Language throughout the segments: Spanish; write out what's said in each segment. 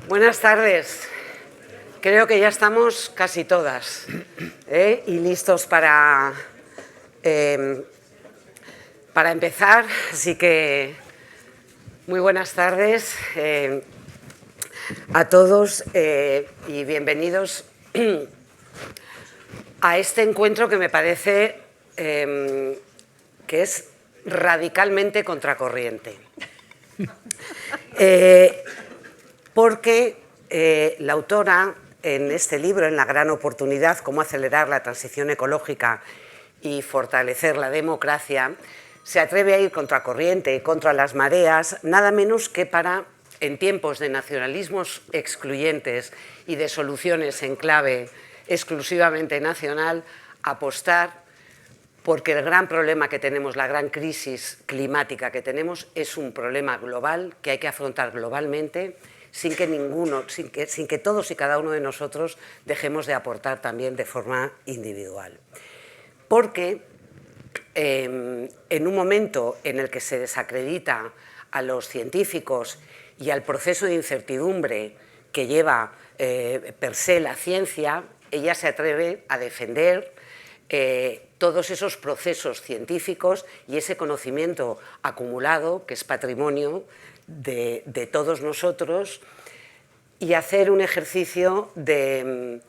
Buenas tardes. Creo que ya estamos casi todas y listos para empezar. Así que muy buenas tardes a todos y bienvenidos a este encuentro que me parece que es radicalmente contracorriente. Porque la autora, en este libro, en La gran oportunidad, cómo acelerar la transición ecológica y fortalecer la democracia, se atreve a ir contracorriente, contra las mareas, nada menos que para, en tiempos de nacionalismos excluyentes y de soluciones en clave exclusivamente nacional, apostar porque el gran problema que tenemos, la gran crisis climática que tenemos, es un problema global que hay que afrontar globalmente sin que todos y cada uno de nosotros dejemos de aportar también de forma individual. Porque en un momento en el que se desacredita a los científicos y al proceso de incertidumbre que lleva per se la ciencia, ella se atreve a defender todos esos procesos científicos y ese conocimiento acumulado, que es patrimonio de todos nosotros, y hacer un ejercicio de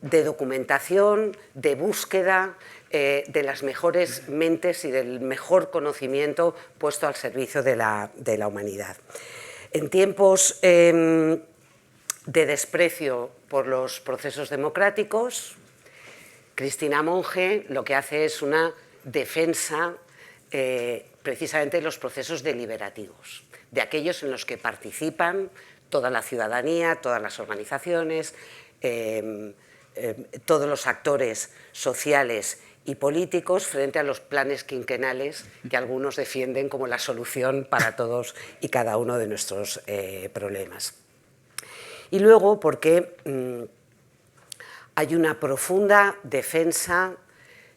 documentación, de búsqueda de las mejores mentes y del mejor conocimiento puesto al servicio de la humanidad. En tiempos de desprecio por los procesos democráticos, Cristina Monge lo que hace es una defensa precisamente de los procesos deliberativos, de aquellos en los que participan toda la ciudadanía, todas las organizaciones, todos los actores sociales y políticos frente a los planes quinquenales que algunos defienden como la solución para todos y cada uno de nuestros problemas. Y luego porque hay una profunda defensa,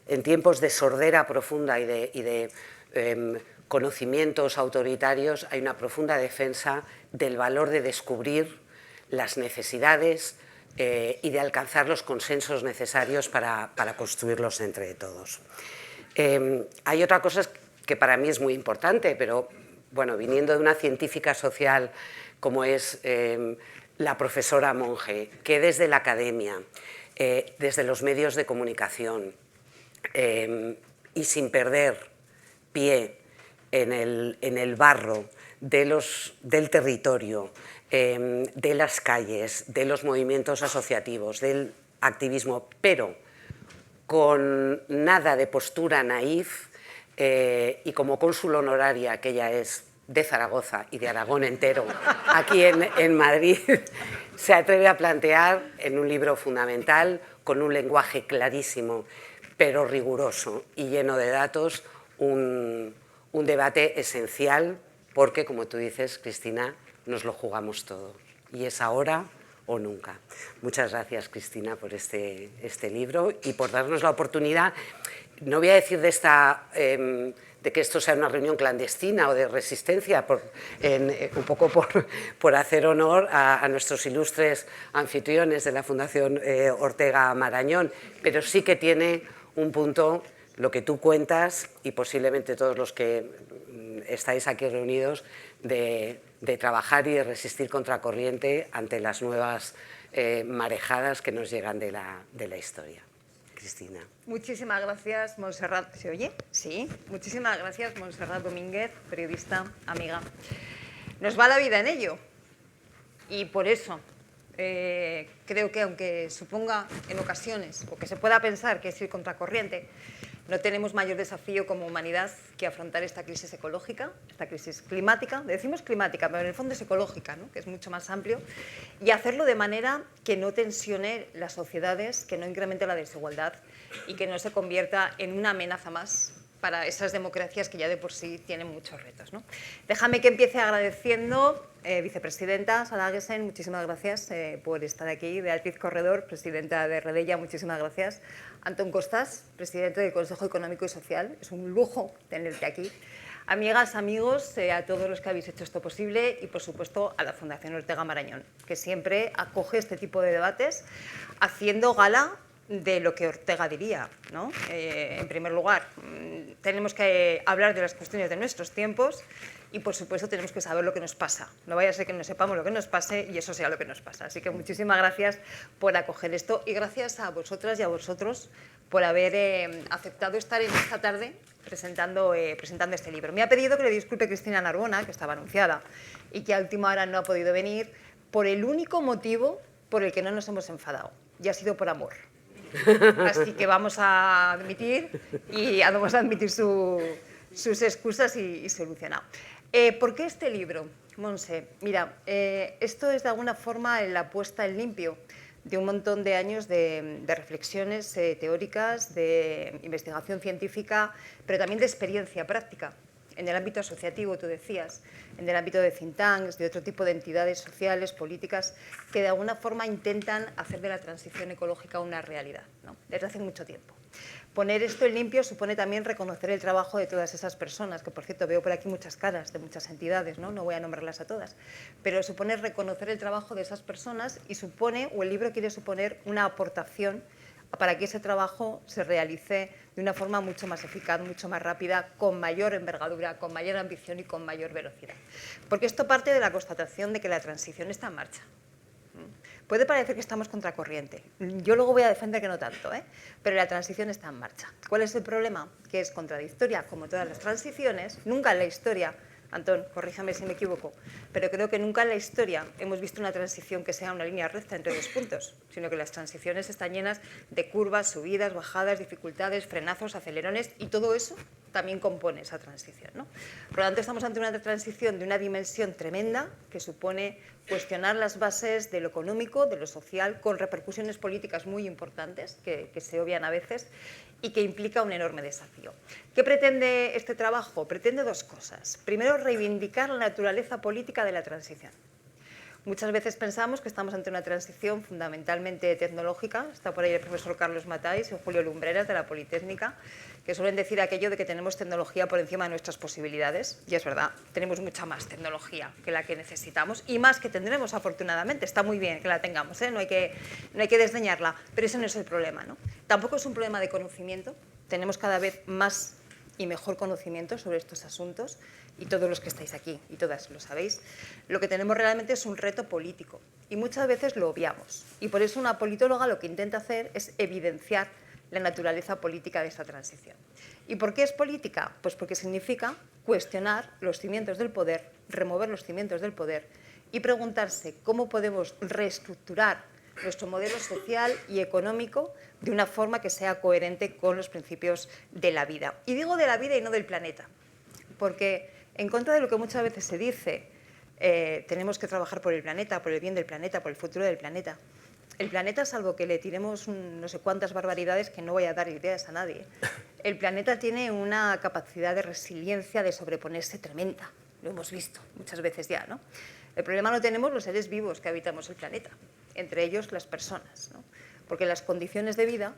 en tiempos de sordera profunda y de conocimientos autoritarios, hay una profunda defensa del valor de descubrir las necesidades y de alcanzar los consensos necesarios para construirlos entre todos. Hay otra cosa que para mí es muy importante, pero bueno, viniendo de una científica social como es la profesora Monge, que desde la academia, desde los medios de comunicación y sin perder pie en el barro del territorio, de las calles, de los movimientos asociativos, del activismo, pero con nada de postura naif y como cónsul honoraria que ella es de Zaragoza y de Aragón entero, aquí en Madrid, se atreve a plantear en un libro fundamental, con un lenguaje clarísimo, pero riguroso y lleno de datos, un debate esencial, porque, como tú dices, Cristina, nos lo jugamos todo, y es ahora o nunca. Muchas gracias, Cristina, por este libro y por darnos la oportunidad. No voy a decir de que esto sea una reunión clandestina o de resistencia, un poco por hacer honor a nuestros ilustres anfitriones de la Fundación Ortega Marañón, pero sí que tiene un punto, lo que tú cuentas y posiblemente todos los que estáis aquí reunidos, de trabajar y de resistir contracorriente ante las nuevas marejadas que nos llegan de la historia. Cristina. Muchísimas gracias, Montserrat. ¿Se oye? Sí. Muchísimas gracias, Montserrat Domínguez, periodista, amiga. Nos va la vida en ello. Y por eso creo que, aunque suponga en ocasiones, o que se pueda pensar que es ir contracorriente, no tenemos mayor desafío como humanidad que afrontar esta crisis ecológica, esta crisis climática. Decimos climática, pero en el fondo es ecológica, ¿no? Que es mucho más amplio, y hacerlo de manera que no tensione las sociedades, que no incremente la desigualdad y que no se convierta en una amenaza más para esas democracias que ya de por sí tienen muchos retos, ¿no? Déjame que empiece agradeciendo, vicepresidenta Sara Agesen, muchísimas gracias por estar aquí. Beatriz Corredor, presidenta de Redella, muchísimas gracias. Antón Costas, presidente del Consejo Económico y Social, es un lujo tenerte aquí. Amigas, amigos, a todos los que habéis hecho esto posible y, por supuesto, a la Fundación Ortega Marañón, que siempre acoge este tipo de debates haciendo gala de lo que Ortega diría, ¿no? En primer lugar, tenemos que hablar de las cuestiones de nuestros tiempos y, por supuesto, tenemos que saber lo que nos pasa. No vaya a ser que no sepamos lo que nos pase y eso sea lo que nos pasa. Así que muchísimas gracias por acoger esto y gracias a vosotras y a vosotros por haber aceptado estar en esta tarde presentando este libro. Me ha pedido que le disculpe Cristina Narbona, que estaba anunciada y que a última hora no ha podido venir, por el único motivo por el que no nos hemos enfadado, y ha sido por amor. Así que vamos a admitir sus excusas y solucionado. ¿Por qué este libro, Monse? Mira, esto es de alguna forma la puesta en limpio de un montón de años de reflexiones teóricas, de investigación científica, pero también de experiencia práctica. En el ámbito asociativo, tú decías, en el ámbito de think tanks, de otro tipo de entidades sociales, políticas, que de alguna forma intentan hacer de la transición ecológica una realidad, ¿no? Desde hace mucho tiempo. Poner esto en limpio supone también reconocer el trabajo de todas esas personas, que por cierto veo por aquí muchas caras de muchas entidades, no voy a nombrarlas a todas, pero supone reconocer el trabajo de esas personas y supone, o el libro quiere suponer, una aportación para que ese trabajo se realice de una forma mucho más eficaz, mucho más rápida, con mayor envergadura, con mayor ambición y con mayor velocidad. Porque esto parte de la constatación de que la transición está en marcha. Puede parecer que estamos contracorriente. Yo luego voy a defender que no tanto, pero la transición está en marcha. ¿Cuál es el problema? Que es contradictoria, como todas las transiciones. Nunca en la historia, Antón, corríjame si me equivoco, pero creo que nunca en la historia hemos visto una transición que sea una línea recta entre dos puntos, sino que las transiciones están llenas de curvas, subidas, bajadas, dificultades, frenazos, acelerones, y todo eso también compone esa transición, ¿no? Por lo tanto, estamos ante una transición de una dimensión tremenda que supone cuestionar las bases de lo económico, de lo social, con repercusiones políticas muy importantes que se obvian a veces y que implica un enorme desafío. ¿Qué pretende este trabajo? Pretende dos cosas. Primero, reivindicar la naturaleza política de la transición. Muchas veces pensamos que estamos ante una transición fundamentalmente tecnológica. Está por ahí el profesor Carlos Matáis y Julio Lumbreras de la Politécnica, que suelen decir aquello de que tenemos tecnología por encima de nuestras posibilidades. Y es verdad, tenemos mucha más tecnología que la que necesitamos y más que tendremos, afortunadamente. Está muy bien que la tengamos, no hay que desdeñarla, pero ese no es el problema, ¿no? Tampoco es un problema de conocimiento. Tenemos cada vez más y mejor conocimiento sobre estos asuntos, y todos los que estáis aquí, y todas lo sabéis. Lo que tenemos realmente es un reto político, y muchas veces lo obviamos. Y por eso una politóloga lo que intenta hacer es evidenciar la naturaleza política de esta transición. ¿Y por qué es política? Pues porque significa cuestionar los cimientos del poder, remover los cimientos del poder, y preguntarse cómo podemos reestructurar nuestro modelo social y económico de una forma que sea coherente con los principios de la vida. Y digo de la vida y no del planeta, porque en contra de lo que muchas veces se dice, tenemos que trabajar por el planeta, por el bien del planeta, por el futuro del planeta. El planeta, salvo que le tiremos no sé cuántas barbaridades, que no voy a dar ideas a nadie, el planeta tiene una capacidad de resiliencia, de sobreponerse tremenda. Lo hemos visto muchas veces ya, ¿no? El problema lo tenemos los seres vivos que habitamos el planeta, entre ellos las personas, ¿no? Porque las condiciones de vida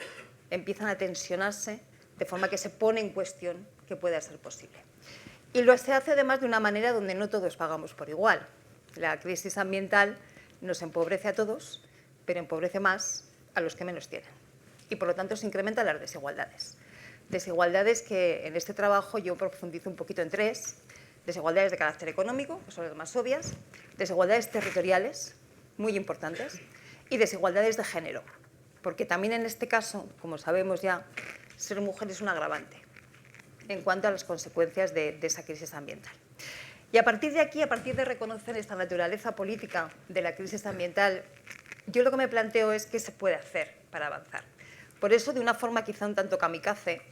empiezan a tensionarse de forma que se pone en cuestión que pueda ser posible. Y lo se hace además de una manera donde no todos pagamos por igual. La crisis ambiental nos empobrece a todos, pero empobrece más a los que menos tienen. Y por lo tanto se incrementan las desigualdades. Desigualdades que en este trabajo yo profundizo un poquito en tres. Desigualdades de carácter económico, que son las más obvias, desigualdades territoriales, muy importantes, y desigualdades de género, porque también en este caso, como sabemos ya, ser mujer es un agravante en cuanto a las consecuencias de esa crisis ambiental. Y a partir de aquí, a partir de reconocer esta naturaleza política de la crisis ambiental, yo lo que me planteo es qué se puede hacer para avanzar. Por eso, de una forma quizá un tanto kamikaze,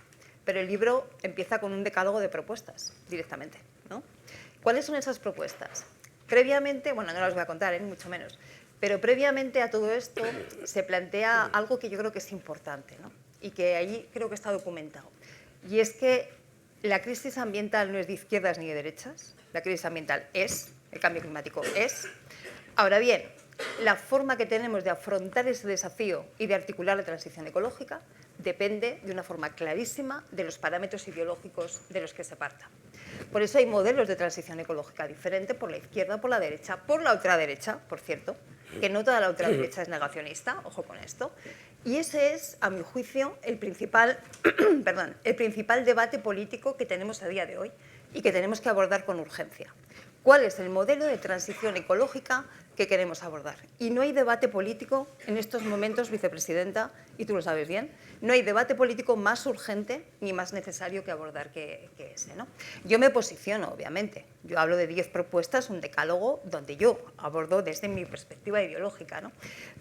pero el libro empieza con un decálogo de propuestas directamente, ¿no? ¿Cuáles son esas propuestas? Previamente, bueno, no las voy a contar, mucho menos, pero previamente a todo esto se plantea algo que yo creo que es importante, ¿no? Y que allí creo que está documentado. Y es que la crisis ambiental no es de izquierdas ni de derechas, la crisis ambiental es, el cambio climático es. Ahora bien, la forma que tenemos de afrontar ese desafío y de articular la transición ecológica depende de una forma clarísima de los parámetros ideológicos de los que se parta. Por eso hay modelos de transición ecológica diferentes por la izquierda, por la derecha, por la ultraderecha, por cierto, que no toda la ultraderecha es negacionista, ojo con esto. Y ese es, a mi juicio, el principal, perdón, el principal debate político que tenemos a día de hoy y que tenemos que abordar con urgencia. ¿Cuál es el modelo de transición ecológica que queremos abordar? Y no hay debate político en estos momentos, vicepresidenta, y tú lo sabes bien, no hay debate político más urgente ni más necesario que abordar que ese, ¿no? Yo me posiciono, obviamente. Yo hablo de 10 propuestas, un decálogo, donde yo abordo desde mi perspectiva ideológica, ¿no?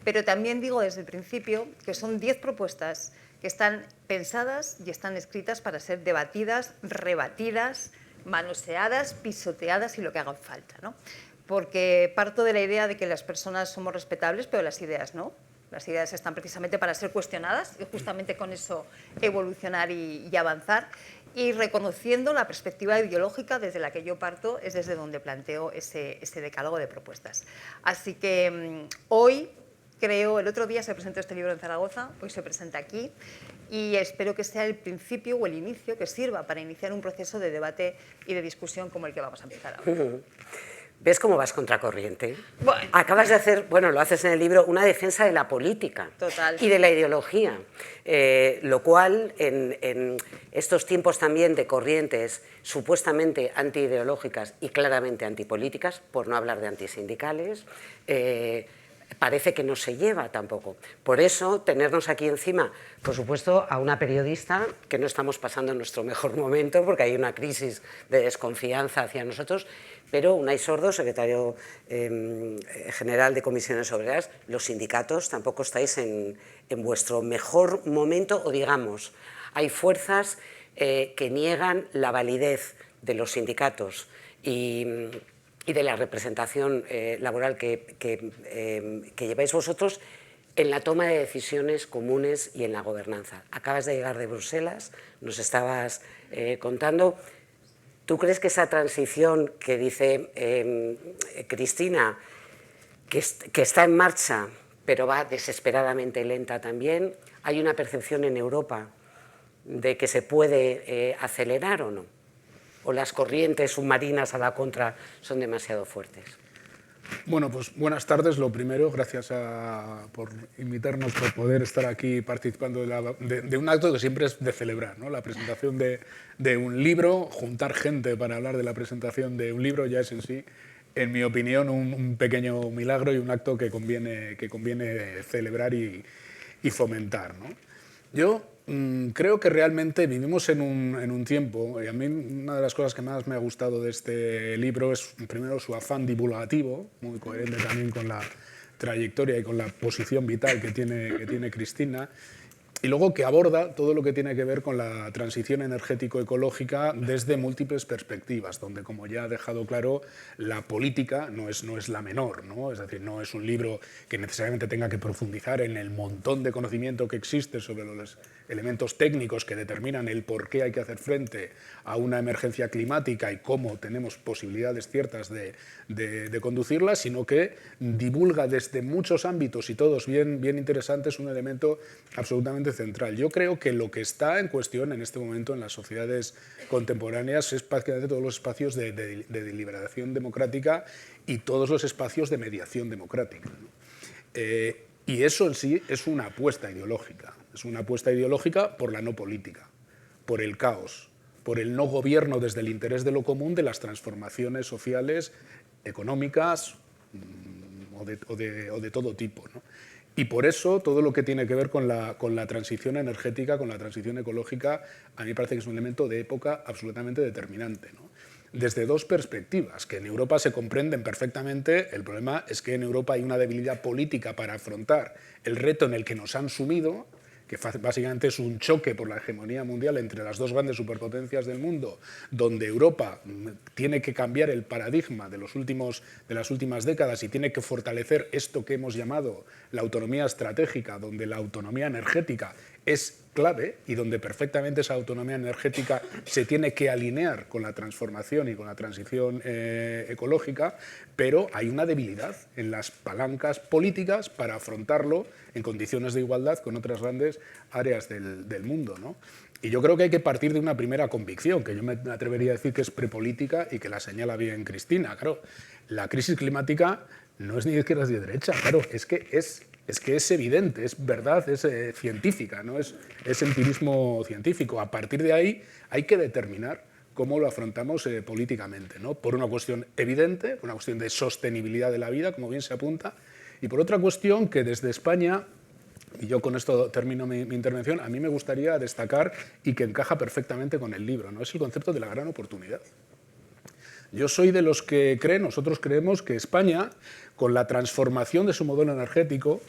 Pero también digo desde el principio que son 10 propuestas que están pensadas y están escritas para ser debatidas, rebatidas, manoseadas, pisoteadas y lo que haga falta, ¿no? Porque parto de la idea de que las personas somos respetables, pero las ideas no. Las ideas están precisamente para ser cuestionadas y justamente con eso evolucionar y avanzar. Y reconociendo la perspectiva ideológica desde la que yo parto, es desde donde planteo ese decálogo de propuestas. Así que hoy, creo, el otro día se presentó este libro en Zaragoza, hoy se presenta aquí, y espero que sea el principio o el inicio que sirva para iniciar un proceso de debate y de discusión como el que vamos a empezar ahora. ¿Ves cómo vas contracorriente? Bueno. Acabas de hacer, bueno, lo haces en el libro, una defensa de la política. Total. Y de la ideología, lo cual en estos tiempos también de corrientes supuestamente antiideológicas y claramente antipolíticas, por no hablar de antisindicales, parece que no se lleva tampoco. Por eso, tenernos aquí encima, por supuesto, a una periodista que no estamos pasando en nuestro mejor momento porque hay una crisis de desconfianza hacia nosotros, pero Unai Sordo, secretario general de Comisiones Obreras, los sindicatos tampoco estáis en vuestro mejor momento, o digamos, hay fuerzas que niegan la validez de los sindicatos y de la representación laboral que lleváis vosotros en la toma de decisiones comunes y en la gobernanza. Acabas de llegar de Bruselas, nos estabas contando. ¿Tú crees que esa transición que dice Cristina, que está en marcha, pero va desesperadamente lenta también, hay una percepción en Europa de que se puede acelerar o no? ¿O las corrientes submarinas a la contra son demasiado fuertes? Bueno, pues buenas tardes. Lo primero, gracias por invitarnos, por poder estar aquí participando de un acto que siempre es de celebrar, ¿no? La presentación de un libro, juntar gente para hablar de la presentación de un libro ya es en sí, en mi opinión, un pequeño milagro y un acto que conviene celebrar y fomentar, ¿no? Yo creo que realmente vivimos en un tiempo, y a mí una de las cosas que más me ha gustado de este libro es, primero, su afán divulgativo, muy coherente también con la trayectoria y con la posición vital que tiene Cristina, y luego que aborda todo lo que tiene que ver con la transición energético-ecológica desde múltiples perspectivas, donde, como ya ha dejado claro, la política no es la menor, ¿no? Es decir, no es un libro que necesariamente tenga que profundizar en el montón de conocimiento que existe sobre los elementos técnicos que determinan el por qué hay que hacer frente a una emergencia climática y cómo tenemos posibilidades ciertas de conducirla, sino que divulga desde muchos ámbitos y todos bien interesantes un elemento absolutamente central. Yo creo que lo que está en cuestión en este momento en las sociedades contemporáneas es prácticamente todos los espacios de deliberación democrática y todos los espacios de mediación democrática, ¿no? Y eso en sí es una apuesta ideológica. Es una apuesta ideológica por la no política, por el caos, por el no gobierno desde el interés de lo común de las transformaciones sociales, económicas o de todo tipo, ¿no? Y por eso todo lo que tiene que ver con la transición energética, con la transición ecológica, a mí me parece que es un elemento de época absolutamente determinante, ¿no? Desde dos perspectivas, que en Europa se comprenden perfectamente. El problema es que en Europa hay una debilidad política para afrontar el reto en el que nos han sumido, que básicamente es un choque por la hegemonía mundial entre las dos grandes superpotencias del mundo, donde Europa tiene que cambiar el paradigma de las últimas décadas y tiene que fortalecer esto que hemos llamado la autonomía estratégica, donde la autonomía energética es clave y donde perfectamente esa autonomía energética se tiene que alinear con la transformación y con la transición ecológica, pero hay una debilidad en las palancas políticas para afrontarlo en condiciones de igualdad con otras grandes áreas del mundo, ¿no? Y yo creo que hay que partir de una primera convicción, que yo me atrevería a decir que es prepolítica y que la señala bien Cristina. Claro, la crisis climática no es ni de izquierdas ni de derecha, claro, es que es evidente, es verdad, es científica, ¿no? Es empirismo científico. A partir de ahí hay que determinar cómo lo afrontamos políticamente, ¿no? Por una cuestión evidente, una cuestión de sostenibilidad de la vida, como bien se apunta, y por otra cuestión que desde España, y yo con esto termino mi intervención, a mí me gustaría destacar y que encaja perfectamente con el libro, ¿no? Es el concepto de la gran oportunidad. Yo soy de los que nosotros creemos que España, con la transformación de su modelo energético,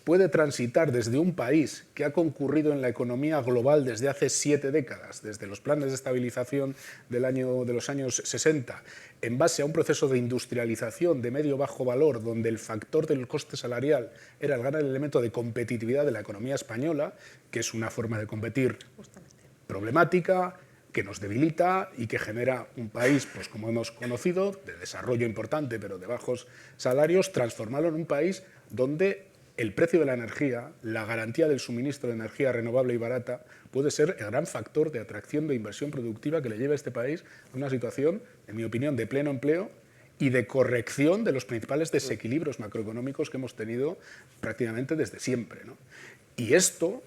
puede transitar desde un país que ha concurrido en la economía global desde hace 7 décadas, desde los planes de estabilización de los años 60, en base a un proceso de industrialización de medio-bajo valor, donde el factor del coste salarial era el gran elemento de competitividad de la economía española, que es una forma de competir problemática, que nos debilita y que genera un país, pues como hemos conocido, de desarrollo importante pero de bajos salarios, transformarlo en un país donde el precio de la energía, la garantía del suministro de energía renovable y barata, puede ser el gran factor de atracción de inversión productiva que le lleve a este país a una situación, en mi opinión, de pleno empleo y de corrección de los principales desequilibrios macroeconómicos que hemos tenido prácticamente desde siempre, ¿no? Y esta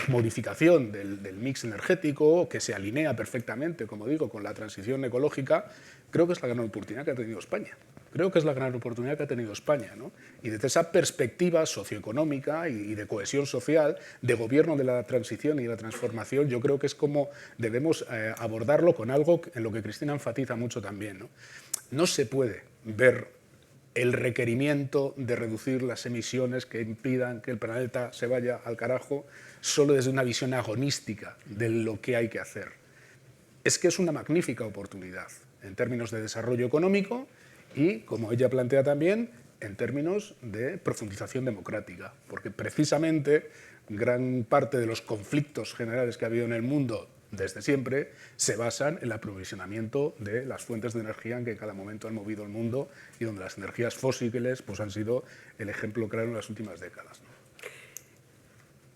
modificación del mix energético, que se alinea perfectamente, como digo, con la transición ecológica, creo que es la gran oportunidad que ha tenido España. Creo que es la gran oportunidad que ha tenido España, ¿no? Y desde esa perspectiva socioeconómica y de cohesión social, de gobierno de la transición y de la transformación, yo creo que es como debemos abordarlo con algo en lo que Cristina enfatiza mucho también, ¿no? No se puede ver el requerimiento de reducir las emisiones que impidan que el planeta se vaya al carajo solo desde una visión agonística de lo que hay que hacer. Es que es una magnífica oportunidad en términos de desarrollo económico y, como ella plantea también, en términos de profundización democrática, porque precisamente gran parte de los conflictos generales que ha habido en el mundo desde siempre, se basan en el aprovisionamiento de las fuentes de energía en que en cada momento han movido el mundo y donde las energías fósiles pues, han sido el ejemplo claro en las últimas décadas, ¿no?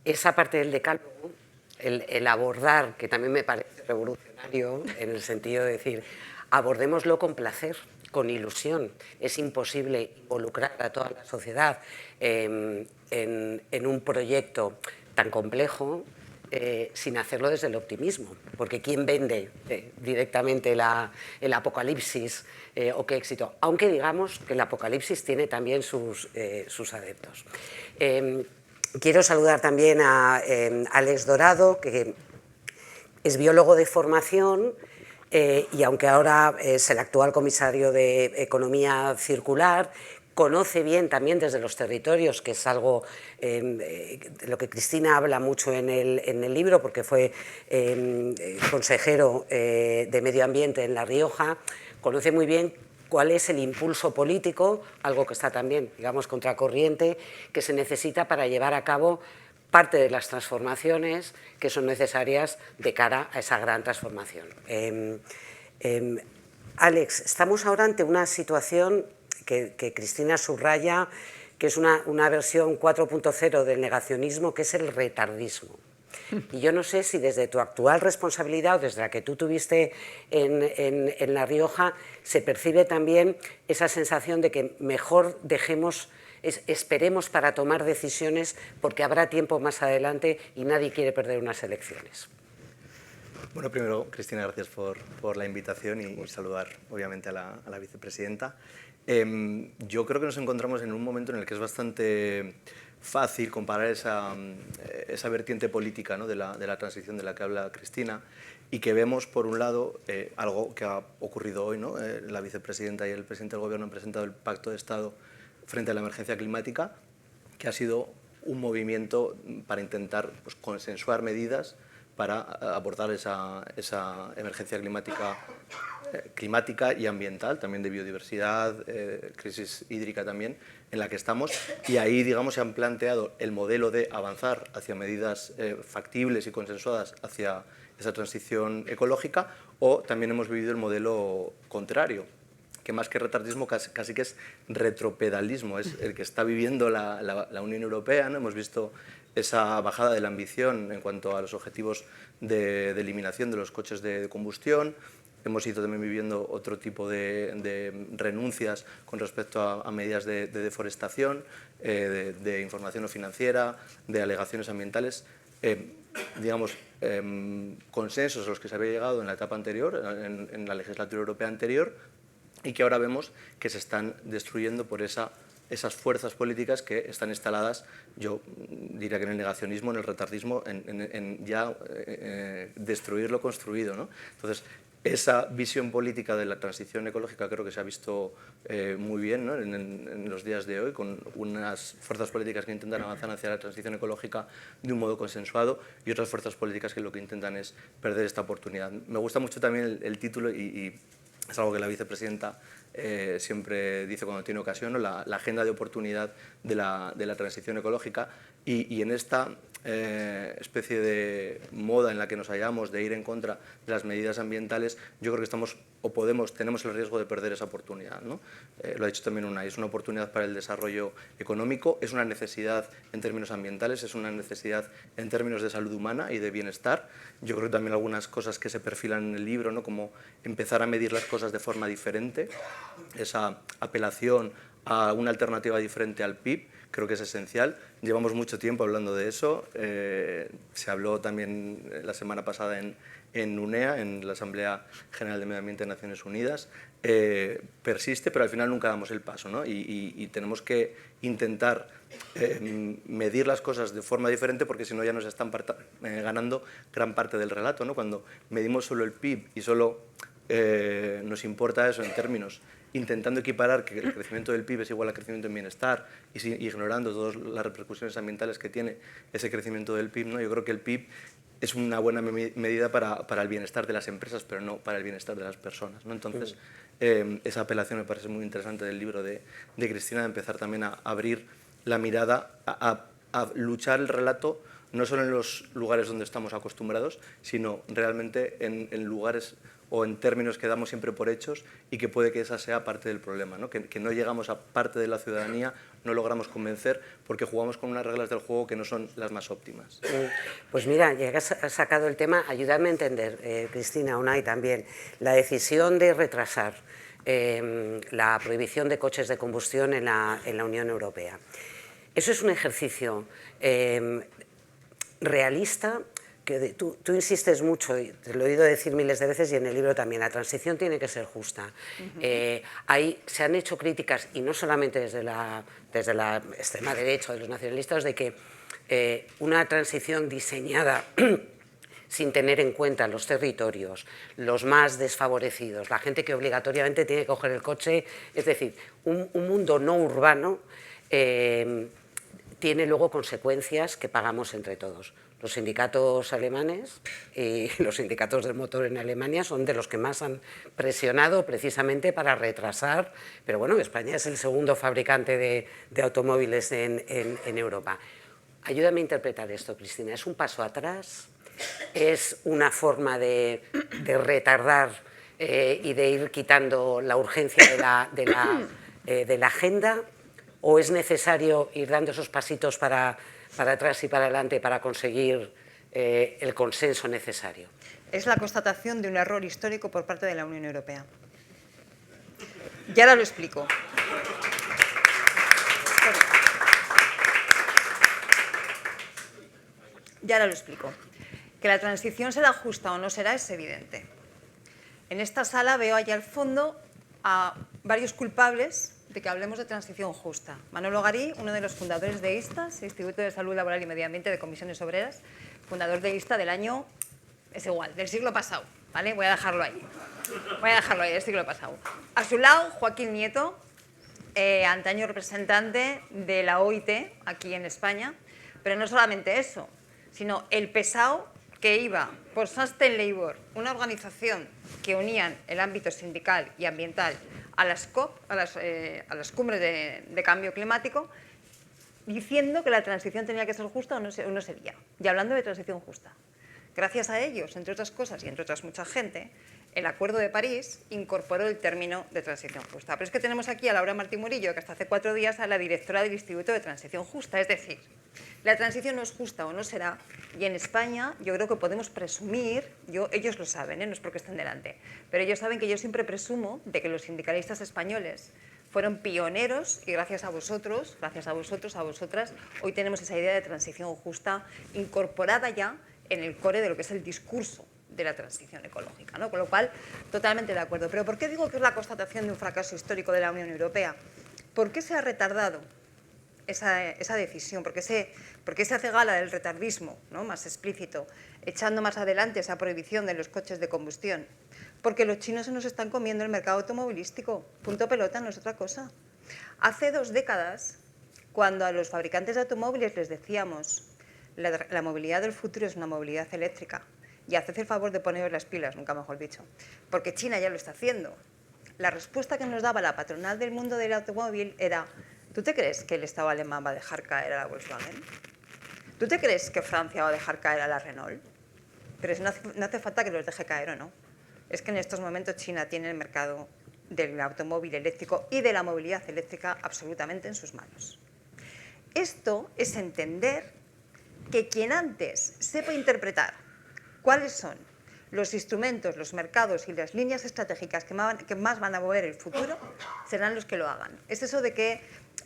Esa parte del decálogo, el abordar, que también me parece revolucionario, en el sentido de decir, abordémoslo con placer, con ilusión. Es imposible involucrar a toda la sociedad en un proyecto tan complejo sin hacerlo desde el optimismo, porque ¿quién vende directamente el apocalipsis o qué éxito? Aunque digamos que el apocalipsis tiene también sus adeptos. Quiero saludar también a Alex Dorado, que es biólogo de formación y aunque ahora es el actual comisario de Economía Circular, conoce bien también desde los territorios, que es algo de lo que Cristina habla mucho en el libro, porque fue consejero de Medio Ambiente en La Rioja, conoce muy bien cuál es el impulso político, algo que está también, digamos, contracorriente, que se necesita para llevar a cabo parte de las transformaciones que son necesarias de cara a esa gran transformación. Alex, estamos ahora ante una situación que Cristina subraya, que es una versión 4.0 del negacionismo, que es el retardismo. Y yo no sé si desde tu actual responsabilidad o desde la que tú tuviste en La Rioja se percibe también esa sensación de que mejor esperemos para tomar decisiones porque habrá tiempo más adelante y nadie quiere perder unas elecciones. Bueno, primero, Cristina, gracias por la invitación y saludar, obviamente, a la vicepresidenta. Yo creo que nos encontramos en un momento en el que es bastante fácil comparar esa vertiente política, ¿no?, de la transición de la que habla Cristina y que vemos, por un lado, algo que ha ocurrido hoy, ¿no? La vicepresidenta y el presidente del Gobierno han presentado el Pacto de Estado frente a la emergencia climática, que ha sido un movimiento para intentar, pues, consensuar medidas para abordar esa emergencia climática y ambiental, también de biodiversidad, crisis hídrica también, en la que estamos, y ahí, digamos, se han planteado el modelo de avanzar hacia medidas factibles y consensuadas hacia esa transición ecológica, o también hemos vivido el modelo contrario, que más que retardismo casi que es retropedalismo, es el que está viviendo la Unión Europea, ¿no? Hemos visto esa bajada de la ambición en cuanto a los objetivos de eliminación de los coches de combustión. Hemos ido también viviendo otro tipo de renuncias con respecto a medidas de deforestación, de información no financiera, de alegaciones ambientales, digamos, consensos a los que se había llegado en la etapa anterior, en la legislatura europea anterior, y que ahora vemos que se están destruyendo por esas fuerzas políticas que están instaladas, yo diría que en el negacionismo, en el retardismo, en ya destruir lo construido, ¿no? Entonces, esa visión política de la transición ecológica creo que se ha visto muy bien, ¿no? en los días de hoy, con unas fuerzas políticas que intentan avanzar hacia la transición ecológica de un modo consensuado y otras fuerzas políticas que lo que intentan es perder esta oportunidad. Me gusta mucho también el título y es algo que la vicepresidenta siempre dice cuando tiene ocasión, ¿no? la agenda de oportunidad de la transición ecológica, y en esta especie de moda en la que nos hallamos de ir en contra de las medidas ambientales, yo creo que tenemos el riesgo de perder esa oportunidad, ¿no? Lo ha dicho también Unai, es una oportunidad para el desarrollo económico, es una necesidad en términos ambientales, es una necesidad en términos de salud humana y de bienestar. Yo creo que también algunas cosas que se perfilan en el libro, ¿no? Como empezar a medir las cosas de forma diferente, esa apelación a una alternativa diferente al PIB, creo que es esencial. Llevamos mucho tiempo hablando de eso, se habló también la semana pasada en UNEA, en la Asamblea General de Medio Ambiente de Naciones Unidas, persiste, pero al final nunca damos el paso, ¿no? Y tenemos que intentar medir las cosas de forma diferente, porque si no ya nos están ganando gran parte del relato, ¿no? Cuando medimos solo el PIB y solo nos importa eso en términos, intentando equiparar que el crecimiento del PIB es igual al crecimiento en bienestar y ignorando todas las repercusiones ambientales que tiene ese crecimiento del PIB, ¿no? Yo creo que el PIB es una buena medida para el bienestar de las empresas, pero no para el bienestar de las personas, ¿no? Entonces, esa apelación me parece muy interesante del libro de Cristina, de empezar también a abrir la mirada, a luchar el relato no solo en los lugares donde estamos acostumbrados, sino realmente en lugares o en términos que damos siempre por hechos, y que puede que esa sea parte del problema, ¿no? Que no llegamos a parte de la ciudadanía, no logramos convencer porque jugamos con unas reglas del juego que no son las más óptimas. Pues mira, ya que has sacado el tema, ayúdame a entender, Cristina, Unai también, la decisión de retrasar la prohibición de coches de combustión en la Unión Europea. Eso es un ejercicio realista, que tú insistes mucho, y te lo he oído decir miles de veces y en el libro también, la transición tiene que ser justa. Se han hecho críticas, y no solamente desde la extrema derecha, de los nacionalistas, de que una transición diseñada sin tener en cuenta los territorios, los más desfavorecidos, la gente que obligatoriamente tiene que coger el coche, es decir, un mundo no urbano, tiene luego consecuencias que pagamos entre todos. Los sindicatos alemanes y los sindicatos del motor en Alemania son de los que más han presionado precisamente para retrasar, pero bueno, España es el segundo fabricante de automóviles en Europa. Ayúdame a interpretar esto, Cristina. ¿Es un paso atrás? ¿Es una forma de retardar y de ir quitando la urgencia de la agenda? ¿O es necesario ir dando esos pasitos para atrás y para adelante para conseguir el consenso necesario? Es la constatación de un error histórico por parte de la Unión Europea. Y ahora lo explico. Y ahora lo explico. Que la transición será justa o no será es evidente. En esta sala veo allá al fondo a varios culpables de que hablemos de transición justa. Manolo Garí, uno de los fundadores de ISTAS, Instituto de Salud Laboral y Medio Ambiente de Comisiones Obreras, fundador de ISTA del año, es igual, del siglo pasado, ¿vale? Voy a dejarlo ahí. Del siglo pasado. A su lado, Joaquín Nieto, antaño representante de la OIT aquí en España, pero no solamente eso, sino el pesado que iba por Sustain Labour, una organización que unían el ámbito sindical y ambiental a las COP, a las cumbres de cambio climático, diciendo que la transición tenía que ser justa o no sería, y hablando de transición justa. Gracias a ellos, entre otras cosas y entre otras mucha gente, el Acuerdo de París incorporó el término de transición justa. Pero es que tenemos aquí a Laura Martín Murillo, que hasta hace 4 días era la directora del Instituto de Transición Justa. Es decir, la transición no es justa o no será, y en España yo creo que podemos presumir, ellos lo saben, no es porque estén delante, pero ellos saben que yo siempre presumo de que los sindicalistas españoles fueron pioneros y gracias a vosotros, a vosotras, hoy tenemos esa idea de transición justa incorporada ya en el core de lo que es el discurso de la transición ecológica, ¿no? Con lo cual, totalmente de acuerdo. Pero ¿por qué digo que es la constatación de un fracaso histórico de la Unión Europea? ¿Por qué se ha retardado esa decisión? ¿Por qué se hace gala del retardismo, ¿no?, más explícito, echando más adelante esa prohibición de los coches de combustión? Porque los chinos se nos están comiendo el mercado automovilístico. Punto pelota, no es otra cosa. Hace 2 décadas, cuando a los fabricantes de automóviles les decíamos la movilidad del futuro es una movilidad eléctrica, y haced el favor de poneros las pilas, nunca mejor dicho, porque China ya lo está haciendo. La respuesta que nos daba la patronal del mundo del automóvil era: ¿tú te crees que el Estado alemán va a dejar caer a la Volkswagen? ¿Tú te crees que Francia va a dejar caer a la Renault? Pero no hace falta que los deje caer o no. Es que en estos momentos China tiene el mercado del automóvil eléctrico y de la movilidad eléctrica absolutamente en sus manos. Esto es entender que quien antes sepa interpretar cuáles son los instrumentos, los mercados y las líneas estratégicas que más van a mover el futuro, serán los que lo hagan. Es eso de que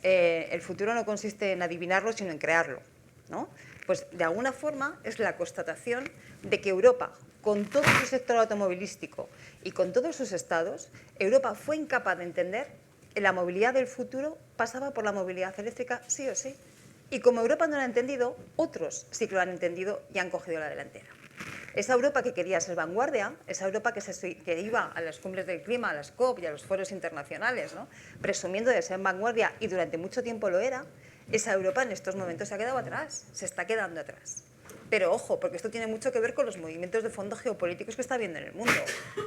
el futuro no consiste en adivinarlo, sino en crearlo, ¿no? Pues de alguna forma es la constatación de que Europa, con todo su sector automovilístico y con todos sus estados, Europa fue incapaz de entender que la movilidad del futuro pasaba por la movilidad eléctrica sí o sí. Y como Europa no lo ha entendido, otros sí que lo han entendido y han cogido la delantera. Esa Europa que quería ser vanguardia, esa Europa que iba a las cumbres del clima, a las COP y a los foros internacionales, ¿no?, presumiendo de ser vanguardia, y durante mucho tiempo lo era, esa Europa en estos momentos se ha quedado atrás, se está quedando atrás. Pero ojo, porque esto tiene mucho que ver con los movimientos de fondo geopolíticos que está habiendo en el mundo.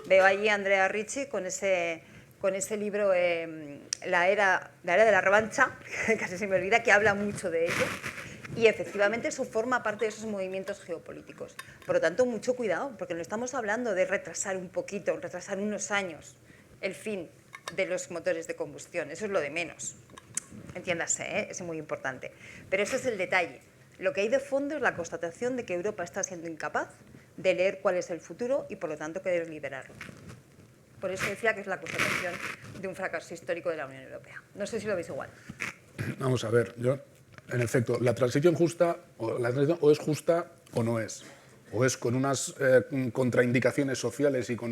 Veo allí a Andrea Ricci con ese libro, la era de la revancha, casi se me olvida, que habla mucho de ello. Y efectivamente eso forma parte de esos movimientos geopolíticos. Por lo tanto, mucho cuidado, porque no estamos hablando de retrasar un poquito, retrasar unos años el fin de los motores de combustión. Eso es lo de menos. Entiéndase, es muy importante. Pero ese es el detalle. Lo que hay de fondo es la constatación de que Europa está siendo incapaz de leer cuál es el futuro y, por lo tanto, querer liderarlo. Por eso decía que es la constatación de un fracaso histórico de la Unión Europea. No sé si lo veis igual. Vamos a ver, en efecto, la transición justa o es justa o no es. O es con unas contraindicaciones sociales y con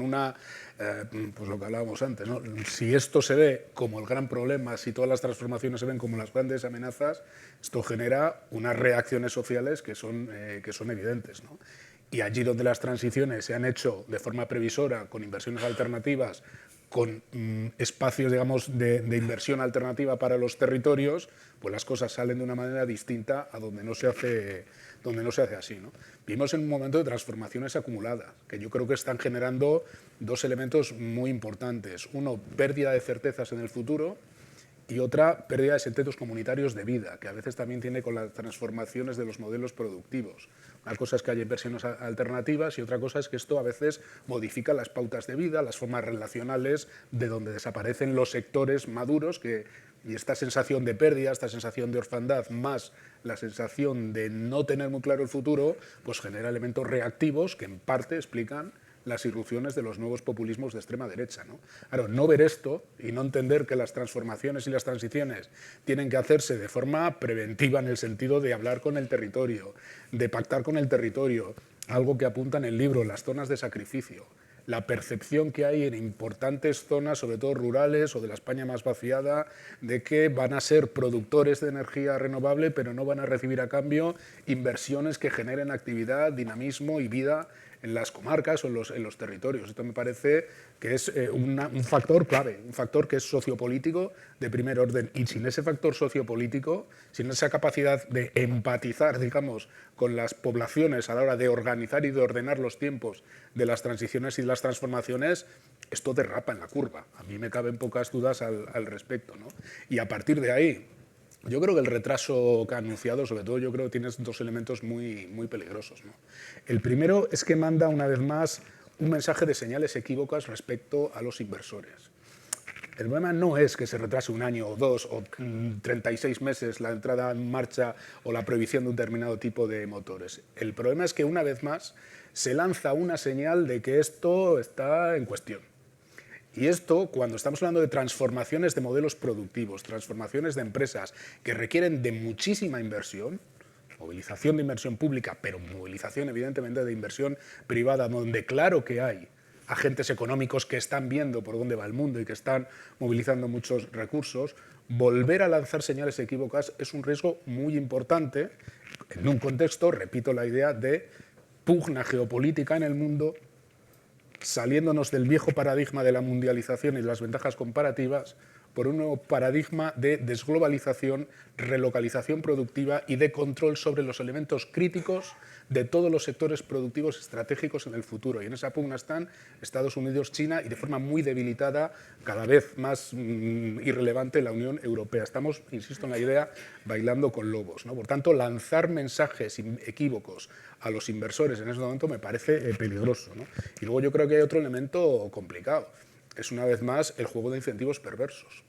pues lo que hablábamos antes, ¿no? Si esto se ve como el gran problema, si todas las transformaciones se ven como las grandes amenazas, esto genera unas reacciones sociales que son evidentes, ¿no? Y allí donde las transiciones se han hecho de forma previsora, con inversiones alternativas, con espacios, digamos, de inversión alternativa para los territorios, pues las cosas salen de una manera distinta a donde no se hace así, ¿no? Vivimos en un momento de transformaciones acumuladas, que yo creo que están generando 2 elementos muy importantes. Uno, pérdida de certezas en el futuro, y otra, pérdida de sentidos comunitarios de vida, que a veces también tiene con las transformaciones de los modelos productivos. Una cosa es que haya inversiones alternativas y otra cosa es que esto a veces modifica las pautas de vida, las formas relacionales, de donde desaparecen los sectores maduros, y esta sensación de pérdida, esta sensación de orfandad, más la sensación de no tener muy claro el futuro, pues genera elementos reactivos que en parte explican las irrupciones de los nuevos populismos de extrema derecha, ¿no? Claro, no ver esto y no entender que las transformaciones y las transiciones tienen que hacerse de forma preventiva, en el sentido de hablar con el territorio, de pactar con el territorio, algo que apunta en el libro, las zonas de sacrificio, la percepción que hay en importantes zonas, sobre todo rurales o de la España más vaciada, de que van a ser productores de energía renovable, pero no van a recibir a cambio inversiones que generen actividad, dinamismo y vida en las comarcas o en los territorios. Esto me parece que es un factor clave, un factor que es sociopolítico de primer orden. Y sin ese factor sociopolítico, sin esa capacidad de empatizar, digamos, con las poblaciones a la hora de organizar y de ordenar los tiempos de las transiciones y de las transformaciones, esto derrapa en la curva. A mí me caben pocas dudas al respecto, ¿no? Y a partir de ahí, yo creo que el retraso que ha anunciado, sobre todo, yo creo que tiene dos elementos muy, muy peligrosos, ¿no? El primero es que manda, una vez más, un mensaje de señales equívocas respecto a los inversores. El problema no es que se retrase un año o dos o 36 meses la entrada en marcha o la prohibición de un determinado tipo de motores. El problema es que, una vez más, se lanza una señal de que esto está en cuestión. Y esto, cuando estamos hablando de transformaciones de modelos productivos, transformaciones de empresas que requieren de muchísima inversión, movilización de inversión pública, pero movilización evidentemente de inversión privada, donde claro que hay agentes económicos que están viendo por dónde va el mundo y que están movilizando muchos recursos, volver a lanzar señales equívocas es un riesgo muy importante en un contexto, repito la idea, de pugna geopolítica en el mundo, saliéndonos del viejo paradigma de la mundialización y las ventajas comparativas por un nuevo paradigma de desglobalización, relocalización productiva y de control sobre los elementos críticos de todos los sectores productivos estratégicos en el futuro. Y en esa pugna están Estados Unidos, China y de forma muy debilitada, cada vez más irrelevante, la Unión Europea. Estamos, insisto en la idea, bailando con lobos, ¿no? Por tanto, lanzar mensajes equívocos a los inversores en ese momento me parece peligroso, ¿no? Y luego yo creo que hay otro elemento complicado. Es, una vez más, el juego de incentivos perversos.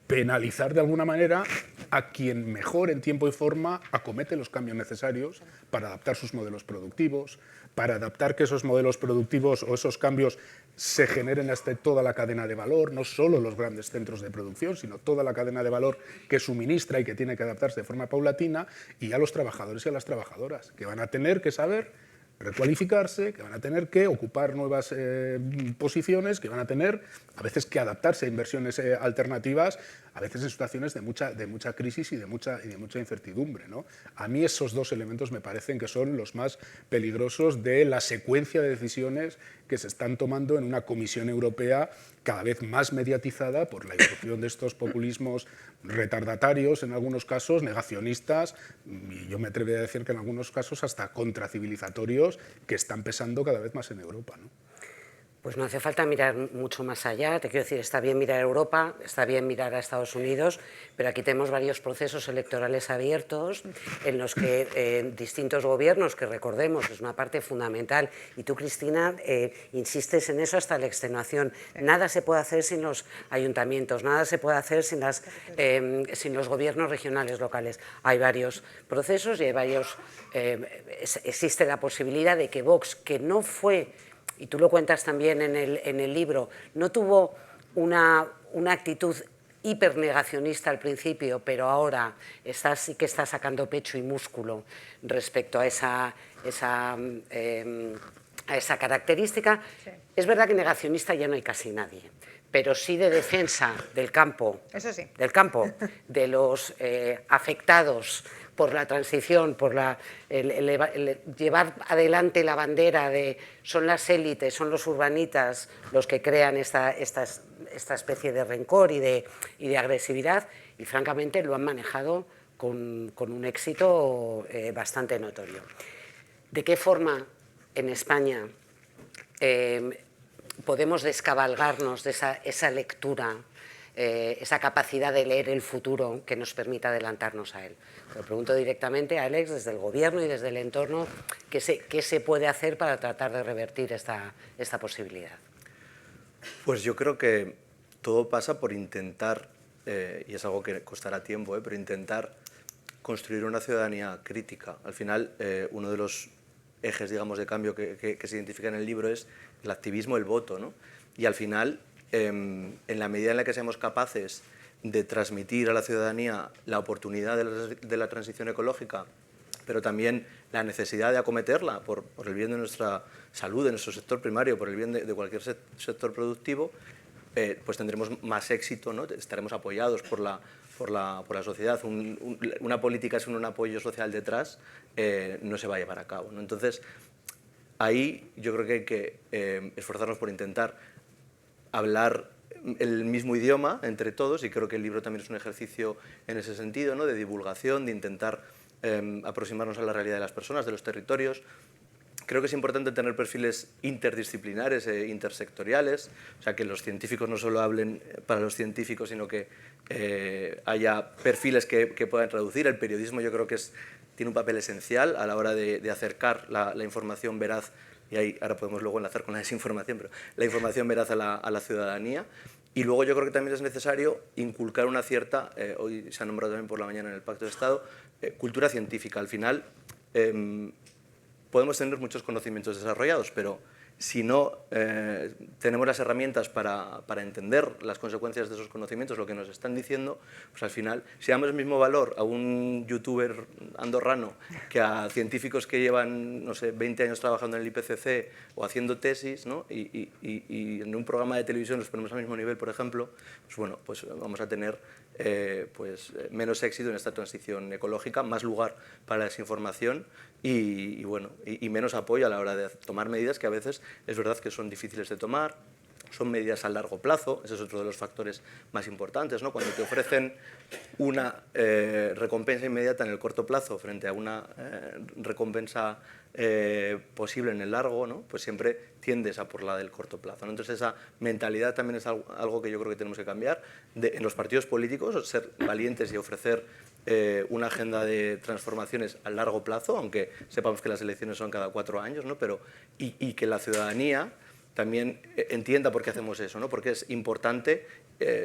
Penalizar de alguna manera a quien mejor en tiempo y forma acomete los cambios necesarios para adaptar sus modelos productivos, para adaptar que esos modelos productivos o esos cambios se generen hasta toda la cadena de valor, no solo los grandes centros de producción, sino toda la cadena de valor que suministra y que tiene que adaptarse de forma paulatina, y a los trabajadores y a las trabajadoras, que van a tener que saber recualificarse, que van a tener que ocupar nuevas posiciones, que van a tener a veces que adaptarse a inversiones alternativas, a veces en situaciones de mucha crisis y de mucha incertidumbre, ¿no? A mí esos dos elementos me parecen que son los más peligrosos de la secuencia de decisiones que se están tomando en una Comisión Europea cada vez más mediatizada por la irrupción de estos populismos retardatarios, en algunos casos negacionistas, y yo me atrevería a decir que en algunos casos hasta contracivilizatorios, que están pesando cada vez más en Europa, ¿no? Pues no hace falta mirar mucho más allá. Te quiero decir, está bien mirar a Europa, está bien mirar a Estados Unidos, pero aquí tenemos varios procesos electorales abiertos en los que distintos gobiernos, que recordemos es una parte fundamental, y tú, Cristina, insistes en eso hasta la extenuación. Nada se puede hacer sin los ayuntamientos, nada se puede hacer sin los gobiernos regionales locales. Hay varios procesos y hay existe la posibilidad de que Vox, que no fue, y tú lo cuentas también en el libro, no tuvo una actitud hipernegacionista al principio, pero ahora sí que está sacando pecho y músculo respecto a esa característica. Sí. Es verdad que negacionista ya no hay casi nadie, pero sí de defensa del campo, eso sí, de los afectados por la transición, por llevar adelante la bandera de son las élites, son los urbanitas los que crean esta especie de rencor y de agresividad, y francamente lo han manejado con un éxito bastante notorio. ¿De qué forma en España podemos descabalgarnos de esa lectura, esa capacidad de leer el futuro que nos permita adelantarnos a él? Lo pregunto directamente a Alex, desde el gobierno y desde el entorno, ¿qué se puede hacer para tratar de revertir esta posibilidad? Pues yo creo que todo pasa por intentar, y es algo que costará tiempo, pero intentar construir una ciudadanía crítica. Al final, uno de los ejes, digamos, de cambio que se identifica en el libro es el activismo, el voto, ¿no? Y al final, en la medida en la que seamos capaces de transmitir a la ciudadanía la oportunidad de la transición ecológica, pero también la necesidad de acometerla por el bien de nuestra salud, de nuestro sector primario, por el bien de cualquier sector productivo, pues tendremos más éxito, ¿no? Estaremos apoyados por la sociedad. Una política sin un apoyo social detrás no se va a llevar a cabo, ¿no? Entonces, ahí yo creo que hay que esforzarnos por intentar hablar el mismo idioma entre todos, y creo que el libro también es un ejercicio en ese sentido, ¿no? De divulgación, de intentar aproximarnos a la realidad de las personas, de los territorios. Creo que es importante tener perfiles interdisciplinares e intersectoriales, o sea, que los científicos no solo hablen para los científicos, sino que haya perfiles que puedan traducir. El periodismo yo creo que tiene un papel esencial a la hora de acercar la información veraz, y ahí ahora podemos luego enlazar con la desinformación, pero la información veraz a la ciudadanía. Y luego yo creo que también es necesario inculcar una cierta, hoy se ha nombrado también por la mañana en el Pacto de Estado, cultura científica. Al final podemos tener muchos conocimientos desarrollados, pero si no tenemos las herramientas para entender las consecuencias de esos conocimientos, lo que nos están diciendo, pues al final, si damos el mismo valor a un youtuber andorrano que a científicos que llevan, no sé, 20 años trabajando en el IPCC o haciendo tesis, ¿no? y en un programa de televisión los ponemos al mismo nivel, por ejemplo, pues bueno, pues vamos a tener menos éxito en esta transición ecológica, más lugar para la desinformación y menos apoyo a la hora de tomar medidas que a veces es verdad que son difíciles de tomar, son medidas a largo plazo, ese es otro de los factores más importantes, ¿no? Cuando te ofrecen una recompensa inmediata en el corto plazo frente a una recompensa posible en el largo, ¿no? Pues siempre tiendes a por la del corto plazo, ¿no? Entonces esa mentalidad también es algo que yo creo que tenemos que cambiar en los partidos políticos, ser valientes y ofrecer una agenda de transformaciones a largo plazo, aunque sepamos que las elecciones son cada 4 años, ¿no? Pero, y que la ciudadanía también entienda por qué hacemos eso, ¿no? Porque es importante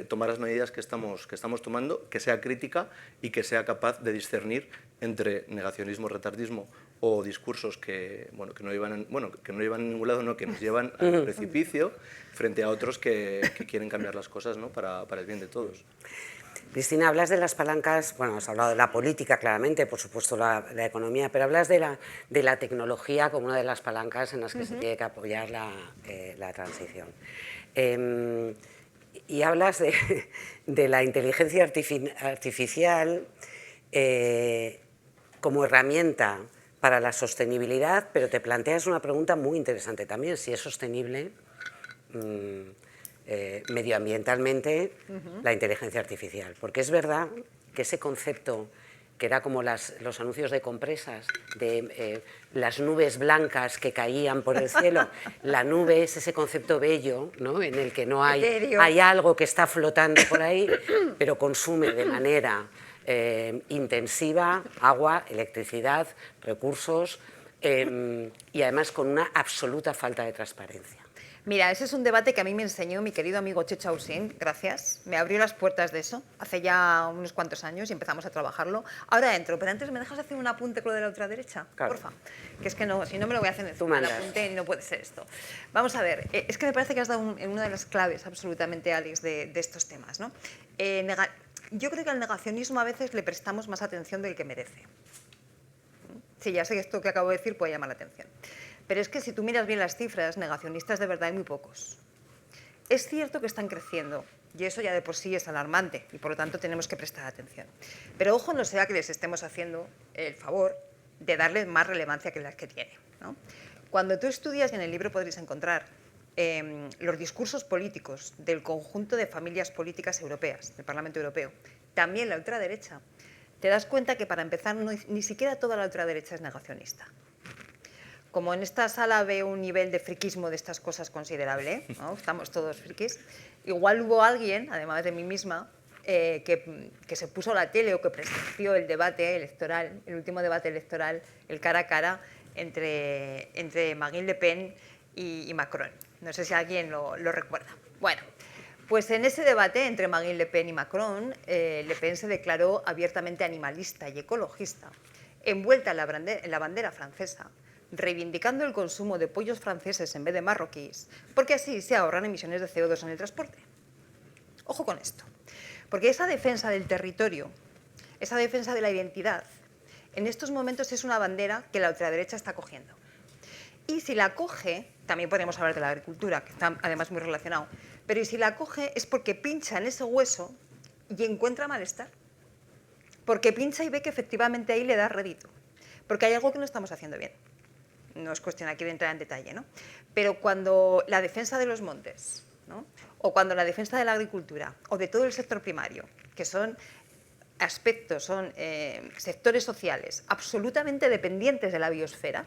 tomar las medidas que estamos tomando, que sea crítica y que sea capaz de discernir entre negacionismo, retardismo o discursos que no llevan a ningún lado, no, que nos llevan al precipicio, frente a otros que quieren cambiar las cosas, ¿no? para el bien de todos. Cristina, hablas de las palancas, bueno, has hablado de la política claramente, por supuesto la economía, pero hablas de la tecnología como una de las palancas en las que se tiene que apoyar la transición. Y hablas de la inteligencia artificial como herramienta para la sostenibilidad, pero te planteas una pregunta muy interesante también, si es sostenible medioambientalmente la inteligencia artificial. Porque es verdad que ese concepto que era como los anuncios de compresas, de las nubes blancas que caían por el cielo, la nube es ese concepto bello, ¿no? En el que no hay algo que está flotando por ahí, pero consume de manera intensiva agua, electricidad, recursos y además con una absoluta falta de transparencia. Mira, ese es un debate que a mí me enseñó mi querido amigo Checho Ausín, gracias. Me abrió las puertas de eso hace ya unos cuantos años y empezamos a trabajarlo. Ahora entro, pero antes me dejas hacer un apunte con lo de la ultraderecha, claro. Porfa. Que es que no, si no me lo voy a hacer en el apunte y no puede ser esto. Vamos a ver, es que me parece que has dado en una de las claves absolutamente, Alex, de estos temas, ¿no? Yo creo que al negacionismo a veces le prestamos más atención del que merece. Sí, ya sé que esto que acabo de decir puede llamar la atención. Pero es que si tú miras bien las cifras, negacionistas de verdad hay muy pocos. Es cierto que están creciendo, y eso ya de por sí es alarmante, y por lo tanto tenemos que prestar atención. Pero ojo, no sea que les estemos haciendo el favor de darle más relevancia que las que tiene, ¿no? Cuando tú estudias, y en el libro podréis encontrar los discursos políticos del conjunto de familias políticas europeas, del Parlamento Europeo, también la ultraderecha, te das cuenta que para empezar ni siquiera toda la ultraderecha es negacionista. Como en esta sala veo un nivel de friquismo de estas cosas considerable, ¿no? Estamos todos friquis, igual hubo alguien, además de mí misma, que se puso a la tele o que presenció el debate electoral, el último debate electoral, el cara a cara entre Marine Le Pen y Macron. No sé si alguien lo recuerda. Bueno, pues en ese debate entre Marine Le Pen y Macron, Le Pen se declaró abiertamente animalista y ecologista, envuelta en la bandera francesa, reivindicando el consumo de pollos franceses en vez de marroquíes, porque así se ahorran emisiones de CO2 en el transporte. Ojo con esto, porque esa defensa del territorio, esa defensa de la identidad, en estos momentos es una bandera que la ultraderecha está cogiendo. Y si la coge, también podríamos hablar de la agricultura, que está además muy relacionado, pero si la coge es porque pincha en ese hueso y encuentra malestar, porque pincha y ve que efectivamente ahí le da rédito, porque hay algo que no estamos haciendo bien. no es cuestión aquí de entrar en detalle, ¿no? Pero cuando la defensa de los montes, ¿no? O cuando la defensa de la agricultura o de todo el sector primario, que son aspectos, son sectores sociales absolutamente dependientes de la biosfera,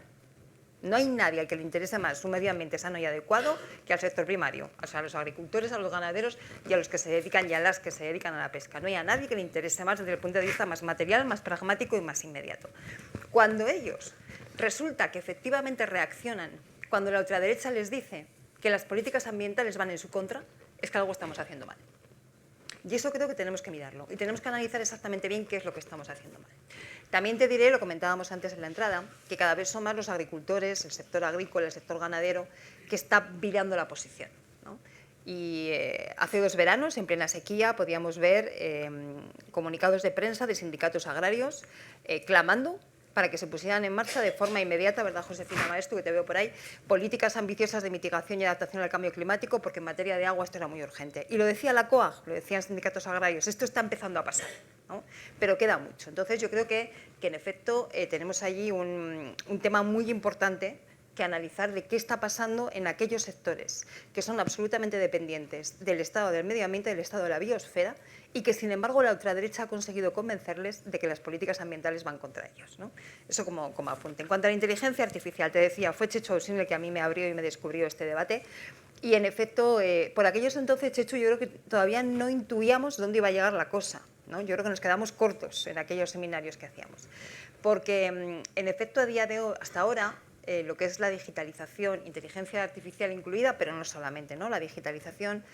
no hay nadie al que le interese más un medio ambiente sano y adecuado que al sector primario, o sea, a los agricultores, a los ganaderos y a los que se dedican y a las que se dedican a la pesca. No hay a nadie que le interese más desde el punto de vista más material, más pragmático y más inmediato. Cuando ellos resulta que efectivamente reaccionan, cuando la ultraderecha les dice que las políticas ambientales van en su contra, es que algo estamos haciendo mal. Y eso creo que tenemos que mirarlo y tenemos que analizar exactamente bien qué es lo que estamos haciendo mal. También te diré, lo comentábamos antes en la entrada, que cada vez son más los agricultores, el sector agrícola, el sector ganadero, que está virando la posición, ¿no? Y hace 2 veranos, en plena sequía, podíamos ver comunicados de prensa de sindicatos agrarios clamando para que se pusieran en marcha de forma inmediata, ¿verdad, Josefina Maestro, que te veo por ahí? Políticas ambiciosas de mitigación y adaptación al cambio climático, porque en materia de agua esto era muy urgente. Y lo decía la COAG, lo decían sindicatos agrarios, esto está empezando a pasar, ¿no? Pero queda mucho. Entonces yo creo que en efecto tenemos allí un tema muy importante que analizar de qué está pasando en aquellos sectores que son absolutamente dependientes del estado del medio ambiente, del estado de la biosfera, y que sin embargo la ultraderecha ha conseguido convencerles de que las políticas ambientales van contra ellos, ¿no? Eso como apunte. En cuanto a la inteligencia artificial, te decía, fue Chechu Ausín el que a mí me abrió y me descubrió este debate, y en efecto, por aquellos entonces, Chechu, yo creo que todavía no intuíamos dónde iba a llegar la cosa, ¿no? Yo creo que nos quedamos cortos en aquellos seminarios que hacíamos, porque en efecto a día de hoy, hasta ahora, lo que es la digitalización, inteligencia artificial incluida, pero no solamente, ¿no? La digitalización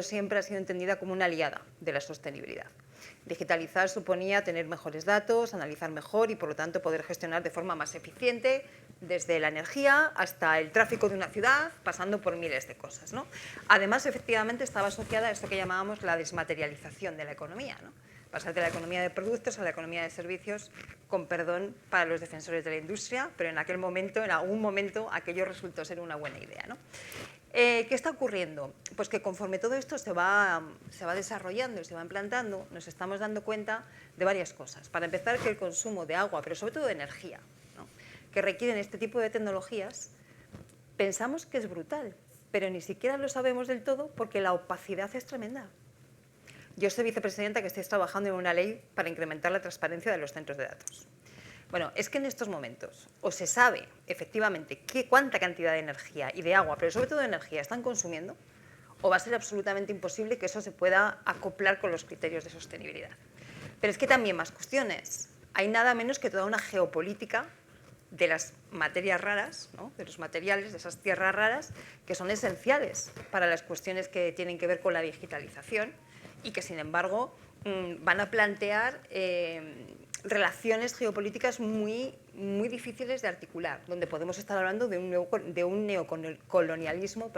siempre ha sido entendida como una aliada de la sostenibilidad. Digitalizar suponía tener mejores datos, analizar mejor y, por lo tanto, poder gestionar de forma más eficiente desde la energía hasta el tráfico de una ciudad, pasando por miles de cosas, ¿no? Además, efectivamente, estaba asociada a esto que llamábamos la desmaterialización de la economía, ¿no? Pasar de la economía de productos a la economía de servicios, con perdón para los defensores de la industria, pero en aquel momento, en algún momento, aquello resultó ser una buena idea, ¿no? ¿Qué está ocurriendo? Pues que conforme todo esto se va desarrollando y se va implantando, nos estamos dando cuenta de varias cosas. Para empezar, que el consumo de agua, pero sobre todo de energía, ¿no?, que requieren este tipo de tecnologías, pensamos que es brutal, pero ni siquiera lo sabemos del todo porque la opacidad es tremenda. Yo soy vicepresidenta que estáis trabajando en una ley para incrementar la transparencia de los centros de datos. Bueno, es que en estos momentos o se sabe efectivamente cuánta cantidad de energía y de agua, pero sobre todo de energía, están consumiendo, o va a ser absolutamente imposible que eso se pueda acoplar con los criterios de sostenibilidad. Pero es que también más cuestiones. Hay nada menos que toda una geopolítica de las materias raras, ¿no?, de los materiales, de esas tierras raras, que son esenciales para las cuestiones que tienen que ver con la digitalización, y que, sin embargo, van a plantear relaciones geopolíticas muy, muy difíciles de articular, donde podemos estar hablando de un neocolonialismo,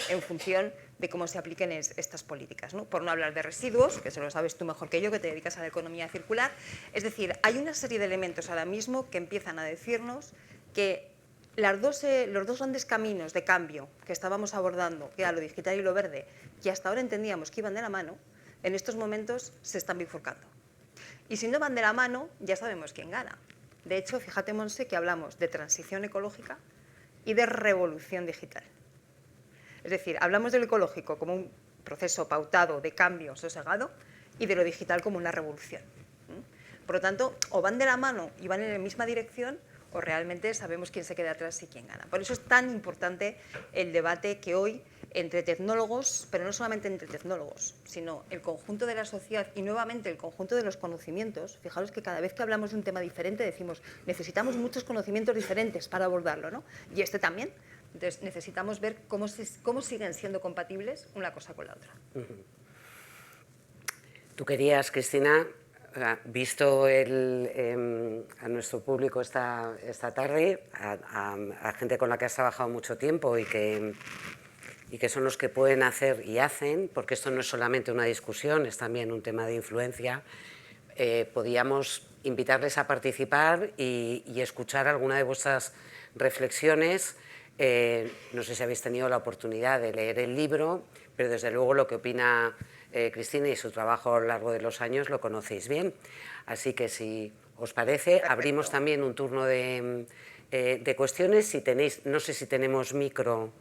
en función de cómo se apliquen estas políticas, ¿no? Por no hablar de residuos, que se lo sabes tú mejor que yo, que te dedicas a la economía circular. Es decir, hay una serie de elementos ahora mismo que empiezan a decirnos que los dos grandes caminos de cambio que estábamos abordando, que era lo digital y lo verde, que hasta ahora entendíamos que iban de la mano, en estos momentos se están bifurcando. Y si no van de la mano, ya sabemos quién gana. De hecho, fíjate, Monse, que hablamos de transición ecológica y de revolución digital. Es decir, hablamos de lo ecológico como un proceso pautado de cambio sosegado y de lo digital como una revolución. Por lo tanto, o van de la mano y van en la misma dirección, o realmente sabemos quién se queda atrás y quién gana. Por eso es tan importante el debate que hoy, entre tecnólogos, pero no solamente entre tecnólogos, sino el conjunto de la sociedad y nuevamente el conjunto de los conocimientos. Fijaros que cada vez que hablamos de un tema diferente decimos, necesitamos muchos conocimientos diferentes para abordarlo, ¿no? Y este también. Entonces necesitamos ver cómo siguen siendo compatibles una cosa con la otra. Tú querías, Cristina, visto a nuestro público esta tarde, a gente con la que has trabajado mucho tiempo y que son los que pueden hacer y hacen, porque esto no es solamente una discusión, es también un tema de influencia, podíamos invitarles a participar y escuchar alguna de vuestras reflexiones. No sé si habéis tenido la oportunidad de leer el libro, pero desde luego lo que opina Cristina y su trabajo a lo largo de los años lo conocéis bien. Así que si os parece, abrimos también un turno de de cuestiones. Si tenéis, no sé si tenemos micro,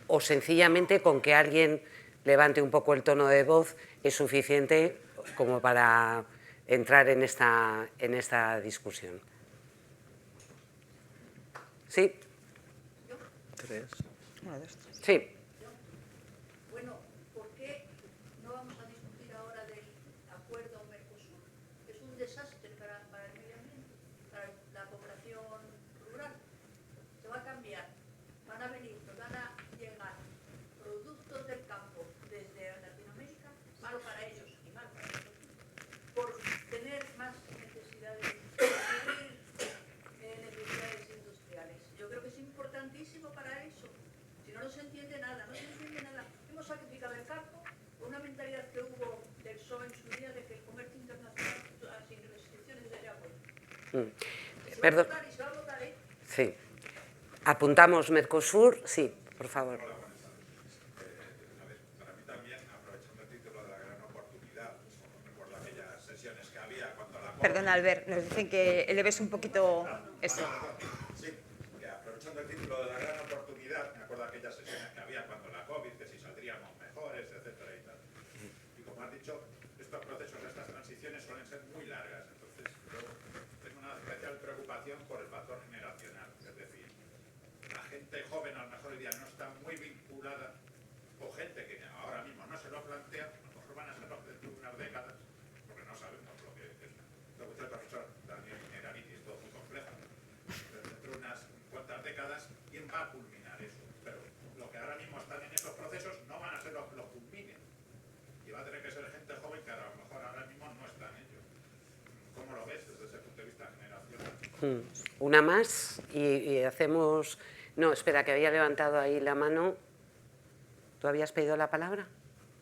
o sencillamente con que alguien levante un poco el tono de voz es suficiente como para entrar en esta discusión. ¿Sí? Tres. Uno, dos, tres. Sí. Bueno, ¿por qué no vamos a discutir ahora del acuerdo Mercosur? Es un desastre para el medio ambiente, para la población rural. Se va a cambiar, van a venir, nos van a llegar productos del campo desde Latinoamérica, malo para ellos y malo para nosotros, por tener más necesidades, cubrir necesidades industriales. Yo creo que es importantísimo para eso. Si no, no se entiende nada, no se entiende nada. Hemos sacrificado el campo con una mentalidad que hubo del PSOE en su día de que el comercio internacional sin restricciones sería bueno. Perdón. Y se va a votar, ¿eh? Sí. Apuntamos Mercosur. Sí, por favor. Para mí también, aprovechando el título de la gran oportunidad, recuerdo aquellas sesiones que había cuando la COVID... Perdona, Albert, nos dicen que eleves un poquito eso. Sí, que aprovechando el título de la gran oportunidad, me acuerdo de aquellas sesiones que había cuando la COVID, que si saldríamos mejores, etcétera y tal. Y como has dicho, estos procesos, estas transiciones suelen ser muy largas. Entonces, yo tengo una especial preocupación por el factor generacional. Es decir, la gente joven a lo mejor hoy día no está muy vinculada, o gente que ahora mismo no se lo plantea, a lo mejor van a ser dentro de unas décadas, porque no sabemos lo que es. Lo que usted, profesor, también era es todo muy complejo. Pero dentro de unas cuantas décadas, ¿quién va a culminar eso? Pero lo que ahora mismo están en esos procesos no van a ser los que los culminen. Y va a tener que ser gente joven que a lo mejor ahora mismo no está en ello. ¿Cómo lo ves desde ese punto de vista generacional? Una más y hacemos... No, espera, que había levantado ahí la mano. ¿Tú habías pedido la palabra?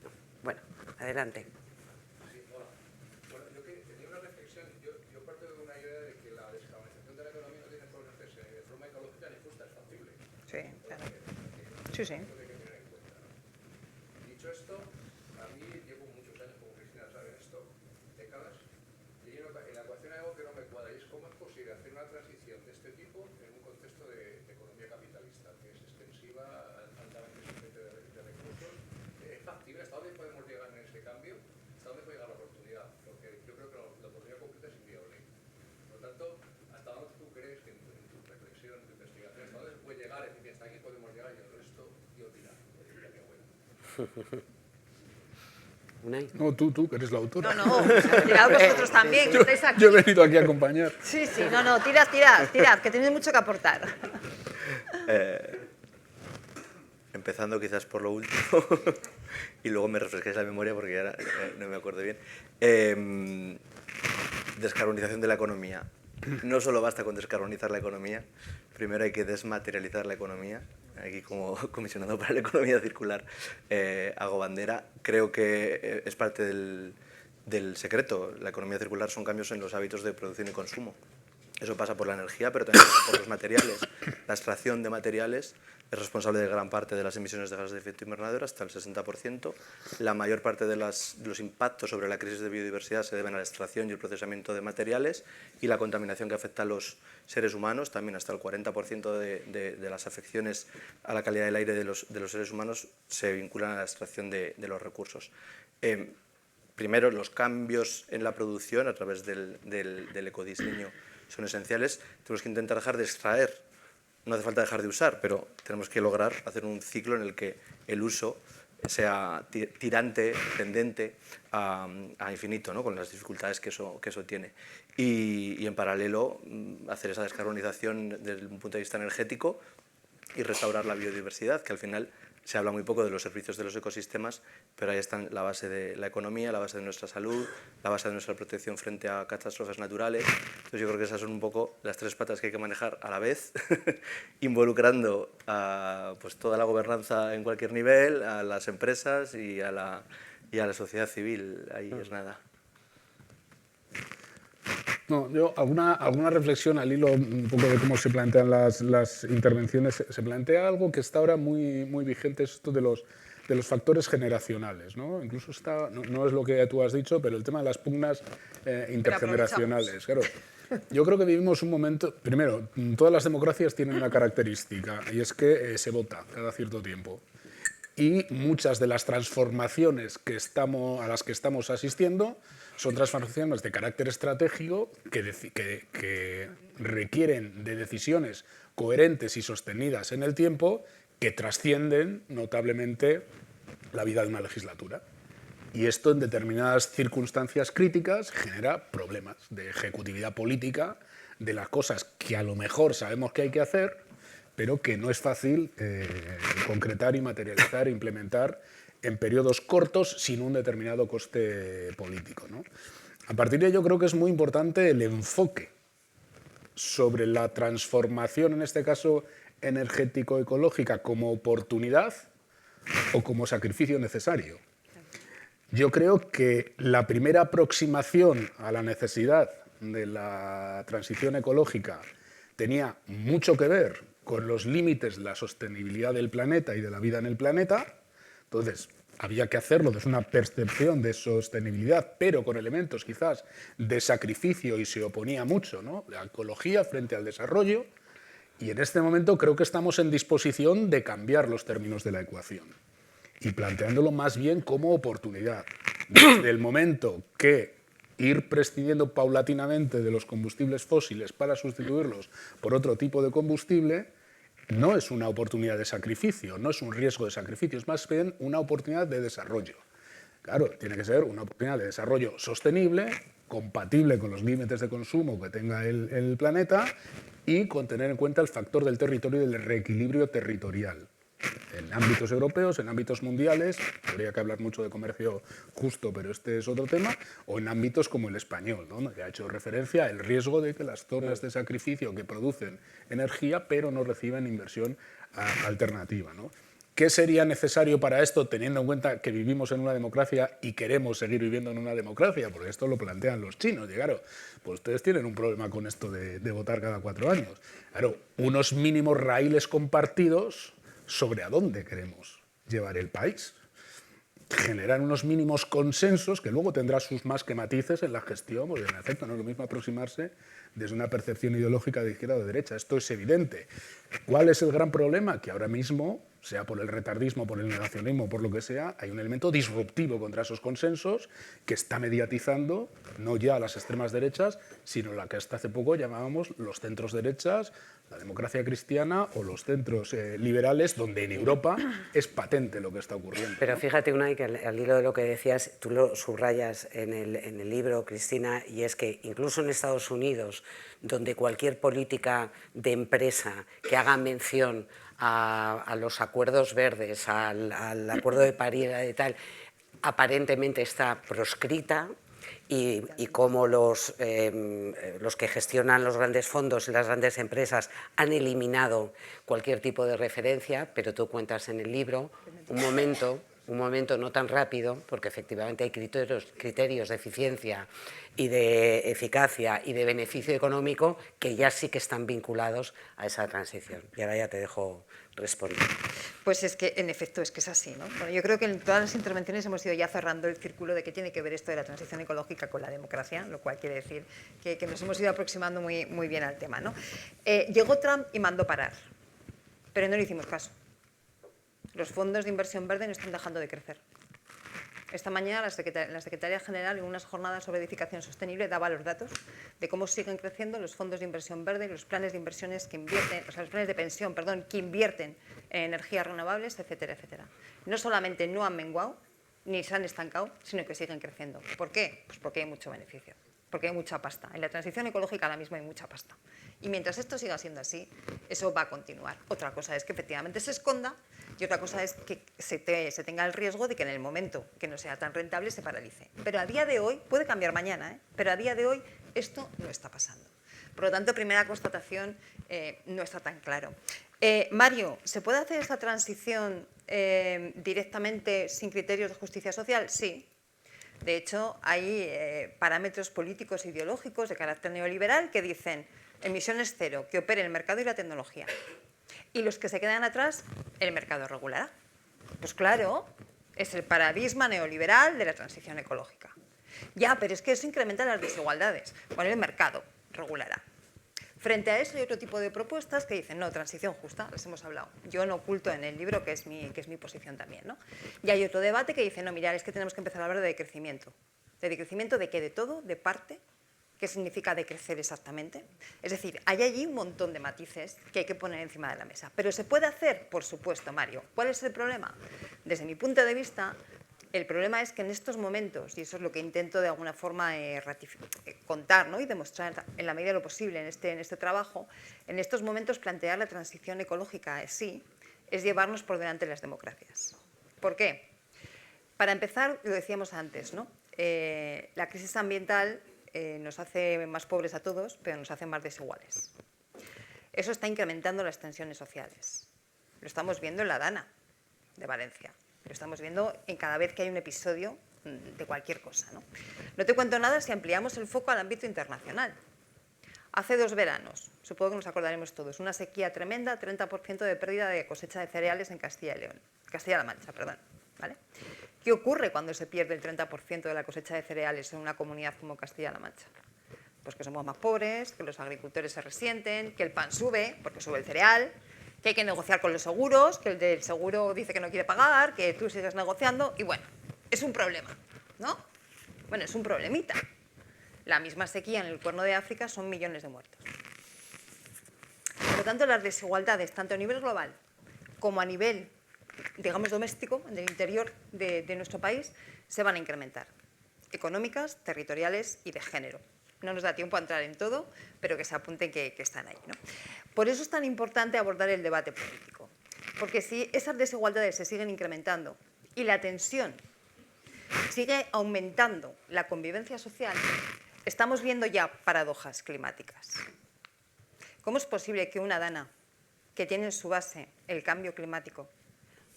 No. Bueno, adelante. Sí, hola. Bueno, yo tenía una reflexión. Yo parto de una idea de que la descarbonización de la economía no tiene por qué hacerse de forma ecológica ni justa, es factible. Sí, claro. Sí, sí. Eso hay que tener en cuenta, ¿no? Dicho esto, a mí llevo muchos años, como Cristina sabe, en esto, décadas, y en la ecuación hay algo que no me cuadra, y es cómo es posible hacer una transición de este tipo en un contexto de economía capitalista, que es extensiva, altamente sujeto de recursos. ¿Es factible? ¿Hasta dónde podemos llegar en ese cambio? ¿Hasta dónde puede llegar la oportunidad? Porque yo creo que la oportunidad completa es inviable. Por lo tanto, ¿hasta dónde tú crees que en tu reflexión, en tu investigación, hasta dónde se puede llegar? Es decir, hasta aquí podemos llegar y el resto, Dios dirá, como diría mi abuela. Unai. No, tú, que eres la autora. No, tirad vosotros también, que estáis aquí. Yo he venido aquí a acompañar. Sí, no, tirad, que tenéis mucho que aportar. Empezando quizás por lo último, y luego me refresquéis la memoria porque ya no me acuerdo bien. Descarbonización de la economía. No solo basta con descarbonizar la economía, primero hay que desmaterializar la economía. Aquí como comisionado para la economía circular hago bandera. Creo que es parte del secreto. La economía circular son cambios en los hábitos de producción y consumo. Eso pasa por la energía, pero también pasa por los materiales. La extracción de materiales es responsable de gran parte de las emisiones de gases de efecto invernadero, hasta el 60%. La mayor parte de los impactos sobre la crisis de biodiversidad se deben a la extracción y el procesamiento de materiales, y la contaminación que afecta a los seres humanos, también hasta el 40% de las afecciones a la calidad del aire de los seres humanos se vinculan a la extracción de los recursos. Primero, los cambios en la producción a través del ecodiseño son esenciales. Tenemos que intentar dejar de extraer, no hace falta dejar de usar, pero tenemos que lograr hacer un ciclo en el que el uso sea tirante, tendente a infinito, ¿no? Con las dificultades que eso tiene. Y en paralelo hacer esa descarbonización desde un punto de vista energético y restaurar la biodiversidad, que al final se habla muy poco de los servicios de los ecosistemas, pero ahí están la base de la economía, la base de nuestra salud, la base de nuestra protección frente a catástrofes naturales. Entonces yo creo que esas son un poco las tres patas que hay que manejar a la vez, involucrando a pues, toda la gobernanza en cualquier nivel, a las empresas y a la sociedad civil. Ahí es nada. No, yo alguna reflexión al hilo un poco de cómo se plantean las intervenciones. Se plantea algo que está ahora muy vigente, es esto de los factores generacionales, ¿no? Incluso no es lo que tú has dicho, pero el tema de las pugnas intergeneracionales. Claro, Yo creo que vivimos un momento... Primero, todas las democracias tienen una característica, y es que se vota cada cierto tiempo. Y muchas de las transformaciones a las que estamos asistiendo son transformaciones de carácter estratégico que requieren de decisiones coherentes y sostenidas en el tiempo que trascienden notablemente la vida de una legislatura. Y esto en determinadas circunstancias críticas genera problemas de ejecutividad política, de las cosas que a lo mejor sabemos que hay que hacer, pero que no es fácil concretar y materializar e implementar en periodos cortos sin un determinado coste político, ¿no? A partir de ello creo que es muy importante el enfoque sobre la transformación, en este caso energético-ecológica, como oportunidad o como sacrificio necesario. Yo creo que la primera aproximación a la necesidad de la transición ecológica tenía mucho que ver con los límites de la sostenibilidad del planeta y de la vida en el planeta. Entonces, había que hacerlo desde una percepción de sostenibilidad, pero con elementos quizás de sacrificio, y se oponía mucho, ¿no?, la ecología frente al desarrollo. Y en este momento creo que estamos en disposición de cambiar los términos de la ecuación y planteándolo más bien como oportunidad. Desde el momento que ir prescindiendo paulatinamente de los combustibles fósiles para sustituirlos por otro tipo de combustible no es una oportunidad de sacrificio, no es un riesgo de sacrificio, es más bien una oportunidad de desarrollo. Claro, tiene que ser una oportunidad de desarrollo sostenible, compatible con los límites de consumo que tenga el planeta y con tener en cuenta el factor del territorio y del reequilibrio territorial. En ámbitos europeos, en ámbitos mundiales, habría que hablar mucho de comercio justo, pero este es otro tema, o en ámbitos como el español, ¿no?, que ha hecho referencia al riesgo de que las zonas de sacrificio que producen energía, pero no reciben inversión alternativa, ¿no? ¿Qué sería necesario para esto, teniendo en cuenta que vivimos en una democracia y queremos seguir viviendo en una democracia? Porque esto lo plantean los chinos, y claro, pues ustedes tienen un problema con esto de votar cada 4 años. Claro, unos mínimos raíles compartidos sobre a dónde queremos llevar el país. Generar unos mínimos consensos que luego tendrá sus más que matices en la gestión, porque en efecto no es lo mismo aproximarse desde una percepción ideológica de izquierda o de derecha. Esto es evidente. ¿Cuál es el gran problema? Que ahora mismo, sea por el retardismo, por el negacionismo, por lo que sea, hay un elemento disruptivo contra esos consensos que está mediatizando no ya a las extremas derechas, sino la que hasta hace poco llamábamos los centros derechas, la democracia cristiana o los centros liberales, donde en Europa es patente lo que está ocurriendo. Pero fíjate, Unai, que al hilo de lo que decías, tú lo subrayas en el libro, Cristina, y es que incluso en Estados Unidos, donde cualquier política de empresa que haga mención a los acuerdos verdes, al acuerdo de París y tal, aparentemente está proscrita, y cómo los que gestionan los grandes fondos y las grandes empresas han eliminado cualquier tipo de referencia, pero tú cuentas en el libro un momento no tan rápido, porque efectivamente hay criterios de eficiencia y de eficacia y de beneficio económico que ya sí que están vinculados a esa transición. Y ahora ya te dejo responder. Pues es que, en efecto, es que es así, ¿no? Bueno, yo creo que en todas las intervenciones hemos ido ya cerrando el círculo de qué tiene que ver esto de la transición ecológica con la democracia, lo cual quiere decir que nos hemos ido aproximando muy bien al tema, ¿no? Llegó Trump y mandó parar, pero no le hicimos caso. Los fondos de inversión verde no están dejando de crecer. Esta mañana la Secretaría General, en unas jornadas sobre edificación sostenible, daba los datos de cómo siguen creciendo los fondos de inversión verde y los planes de inversiones que invierten, o sea, los planes de pensión, perdón, que invierten en energías renovables, etcétera, etcétera. No solamente no han menguado, ni se han estancado, sino que siguen creciendo. ¿Por qué? Pues porque hay mucho beneficio, porque hay mucha pasta. En la transición ecológica ahora mismo hay mucha pasta. Y mientras esto siga siendo así, eso va a continuar. Otra cosa es que efectivamente se esconda, y otra cosa es que se tenga el riesgo de que en el momento que no sea tan rentable se paralice. Pero a día de hoy, puede cambiar mañana, pero a día de hoy esto no está pasando. Por lo tanto, primera constatación, no está tan claro. Mario, ¿se puede hacer esta transición directamente sin criterios de justicia social? Sí. De hecho, hay parámetros políticos e ideológicos de carácter neoliberal que dicen emisiones cero, que opere el mercado y la tecnología. Y los que se quedan atrás, el mercado regulará. Pues claro, es el paradigma neoliberal de la transición ecológica. Ya, pero es que eso incrementa las desigualdades. Bueno, el mercado. regulará. Frente a eso hay otro tipo de propuestas que dicen, no, transición justa, les hemos hablado. Yo no oculto en el libro que es mi posición también, ¿no? Y hay otro debate que dice, no, mirad, es que tenemos que empezar a hablar de decrecimiento. ¿De decrecimiento de qué? ¿De todo? ¿De parte? ¿Qué significa decrecer exactamente? Es decir, hay allí un montón de matices que hay que poner encima de la mesa. ¿Pero se puede hacer? Por supuesto, Mario. ¿Cuál es el problema? Desde mi punto de vista, el problema es que en estos momentos, y eso es lo que intento de alguna forma contar, ¿no? Y demostrar en la medida de lo posible en este trabajo, en estos momentos plantear la transición ecológica sí es llevarnos por delante las democracias. ¿Por qué? Para empezar, lo decíamos antes, ¿no? La crisis ambiental nos hace más pobres a todos, pero nos hace más desiguales. Eso está incrementando las tensiones sociales. Lo estamos viendo en la Dana de Valencia. Lo estamos viendo en cada vez que hay un episodio de cualquier cosa, ¿no? No te cuento nada si ampliamos el foco al ámbito internacional. Hace 2 veranos, supongo que nos acordaremos todos, una sequía tremenda, 30% de pérdida de cosecha de cereales en Castilla-La Mancha, perdón, ¿vale? ¿Qué ocurre cuando se pierde el 30% de la cosecha de cereales en una comunidad como Castilla-La Mancha? Pues que somos más pobres, que los agricultores se resienten, que el pan sube, porque sube el cereal, que hay que negociar con los seguros, que el del seguro dice que no quiere pagar, que tú sigues negociando, y bueno, es un problema, ¿no? Bueno, es un problemita. La misma sequía en el Cuerno de África son millones de muertos. Por lo tanto, las desigualdades, tanto a nivel global como a nivel, digamos, doméstico, en el interior de nuestro país, se van a incrementar. Económicas, territoriales y de género. No nos da tiempo a entrar en todo, pero que se apunten que están ahí, ¿no? Por eso es tan importante abordar el debate político. Porque si esas desigualdades se siguen incrementando y la tensión sigue aumentando la convivencia social, estamos viendo ya paradojas climáticas. ¿Cómo es posible que una Dana que tiene en su base el cambio climático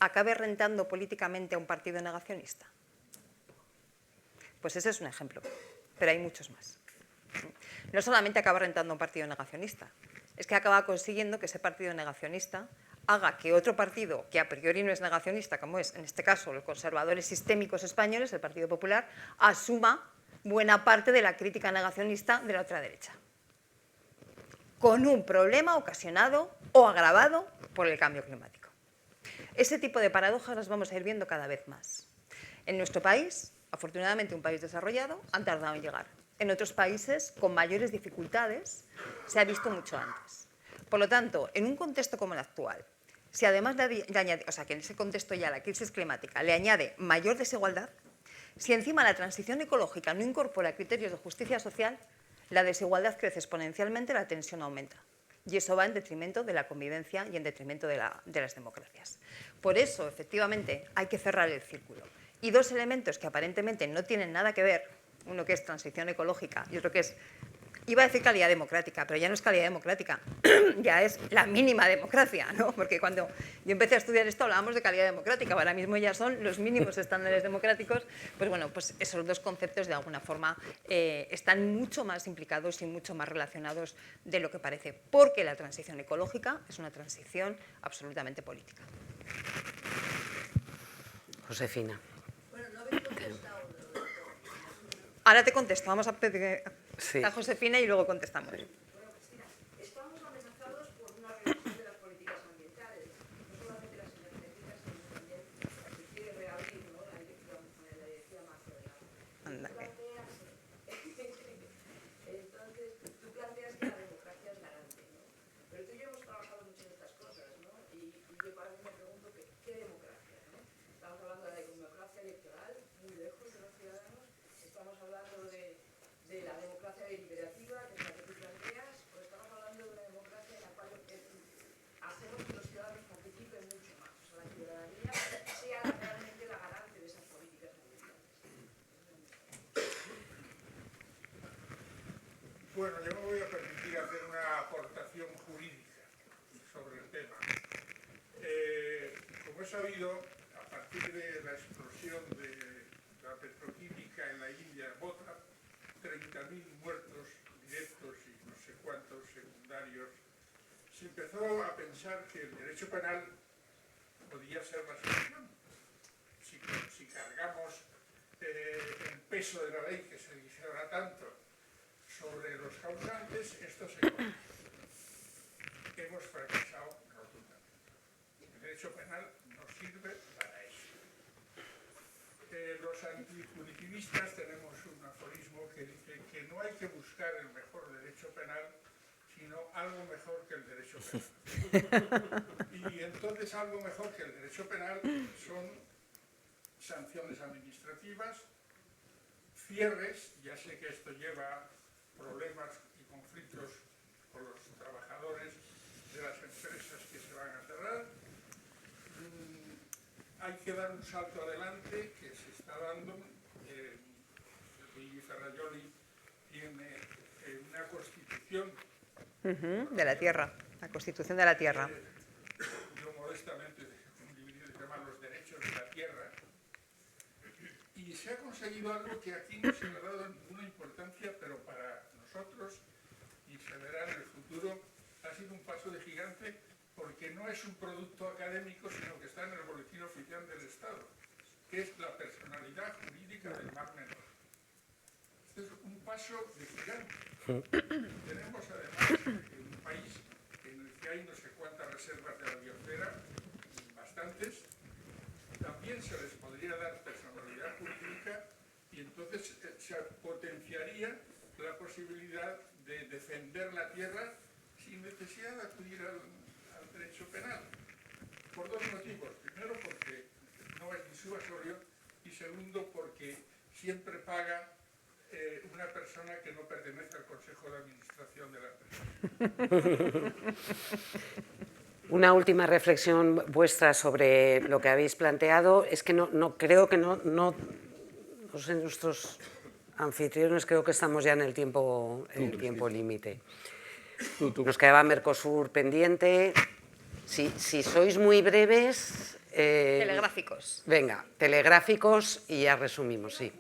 acabe rentando políticamente a un partido negacionista? Pues ese es un ejemplo, pero hay muchos más. No solamente acaba rentando a un partido negacionista, es que acaba consiguiendo que ese partido negacionista haga que otro partido que a priori no es negacionista, como es en este caso los conservadores sistémicos españoles, el Partido Popular, asuma buena parte de la crítica negacionista de la otra derecha, con un problema ocasionado o agravado por el cambio climático. Ese tipo de paradojas las vamos a ir viendo cada vez más. En nuestro país, afortunadamente un país desarrollado, han tardado en llegar. En otros países, con mayores dificultades, se ha visto mucho antes. Por lo tanto, en un contexto como el actual, si además le añade, o sea, que en ese contexto ya la crisis climática le añade mayor desigualdad, si encima la transición ecológica no incorpora criterios de justicia social, la desigualdad crece exponencialmente, la tensión aumenta. Y eso va en detrimento de la convivencia y en detrimento de las democracias. Por eso, efectivamente, hay que cerrar el círculo. Y 2 elementos que aparentemente no tienen nada que ver, uno que es transición ecológica y otro que es, iba a decir calidad democrática, pero ya no es calidad democrática, ya es la mínima democracia, ¿no? Porque cuando yo empecé a estudiar esto hablábamos de calidad democrática, ahora mismo ya son los mínimos estándares democráticos, pues bueno, pues esos 2 conceptos de alguna forma están mucho más implicados y mucho más relacionados de lo que parece, porque la transición ecológica es una transición absolutamente política. Josefina. Bueno, no habéis contestado. Ahora te contesto, vamos a pedir Sí. a Josefina y luego contestamos. Bueno, Cristina, estamos amenazados por una revisión de las políticas ambientales, no solamente las energéticas, sino también se quiere reabrir, ¿no? la directiva marco del agua. Anda, Entonces, tú planteas que la democracia es garante, ¿no? Pero tú y yo hemos trabajado mucho en estas cosas, ¿no? Y yo para mí me pregunto ¿qué democracia, ¿no? Estamos hablando de la democracia electoral, muy lejos de los ciudadanos, estamos hablando de la democracia deliberativa, que es la que tú planteas, o estamos hablando de una democracia en la cual hacemos que los ciudadanos participen mucho más, o sea, la ciudadanía sea realmente la garante de esas políticas ambientales. Bueno, yo me voy a permitir hacer una aportación jurídica sobre el tema. Como he sabido, a partir de la explosión de la petroquímica en la India, Bhota, 30.000 muertos directos y no sé cuántos secundarios, se empezó a pensar que el derecho penal podía ser la solución. Si cargamos el peso de la ley que se dice ahora tanto Sobre los causantes, esto se conoce. Hemos fracasado rotundamente. El derecho penal no sirve para eso. Los antijudicivistas tenemos un aforismo que dice que no hay que buscar el mejor derecho penal, sino algo mejor que el derecho penal. Y entonces algo mejor que el derecho penal son sanciones administrativas, cierres, ya sé que esto lleva problemas y conflictos con los trabajadores de las empresas que se van a cerrar. Hay que dar un salto adelante que se está dando. Luigi Ferrajoli tiene una constitución de la tierra, la Constitución de la Tierra. Yo modestamente se llama Los Derechos de la Tierra, y se ha conseguido algo que aquí no se le ha dado ninguna importancia, pero para nosotros, y se verá en el futuro, ha sido un paso de gigante, porque no es un producto académico, sino que está en el Boletín Oficial del Estado, que es la personalidad jurídica del Mar Menor. Este es un paso de gigante. Tenemos además un país en el que hay no sé cuántas reservas de la biosfera, bastantes. También se les podría dar personalidad jurídica y entonces se potenciaría la posibilidad de defender la tierra sin necesidad de acudir al derecho penal. Por dos motivos. Primero, porque no es disuasorio, y segundo, porque siempre paga una persona que no pertenece al Consejo de Administración de la empresa. Una última reflexión vuestra sobre lo que habéis planteado. Es que no creo que no sé, nuestros anfitriones creo que estamos ya en el tiempo límite. Nos quedaba Mercosur pendiente. Si sois muy breves... Telegráficos. Venga, telegráficos y ya resumimos, sí.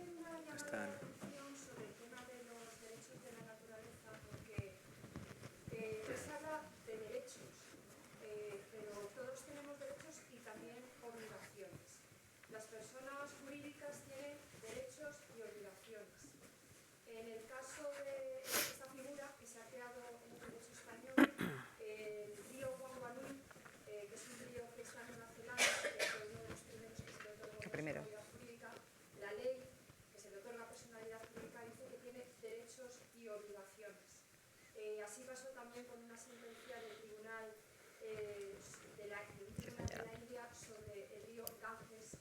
Primero. La ley que se le otorga personalidad jurídica dice que tiene derechos y obligaciones. Así pasó también con una sentencia del Tribunal de la India sobre el río Ganges,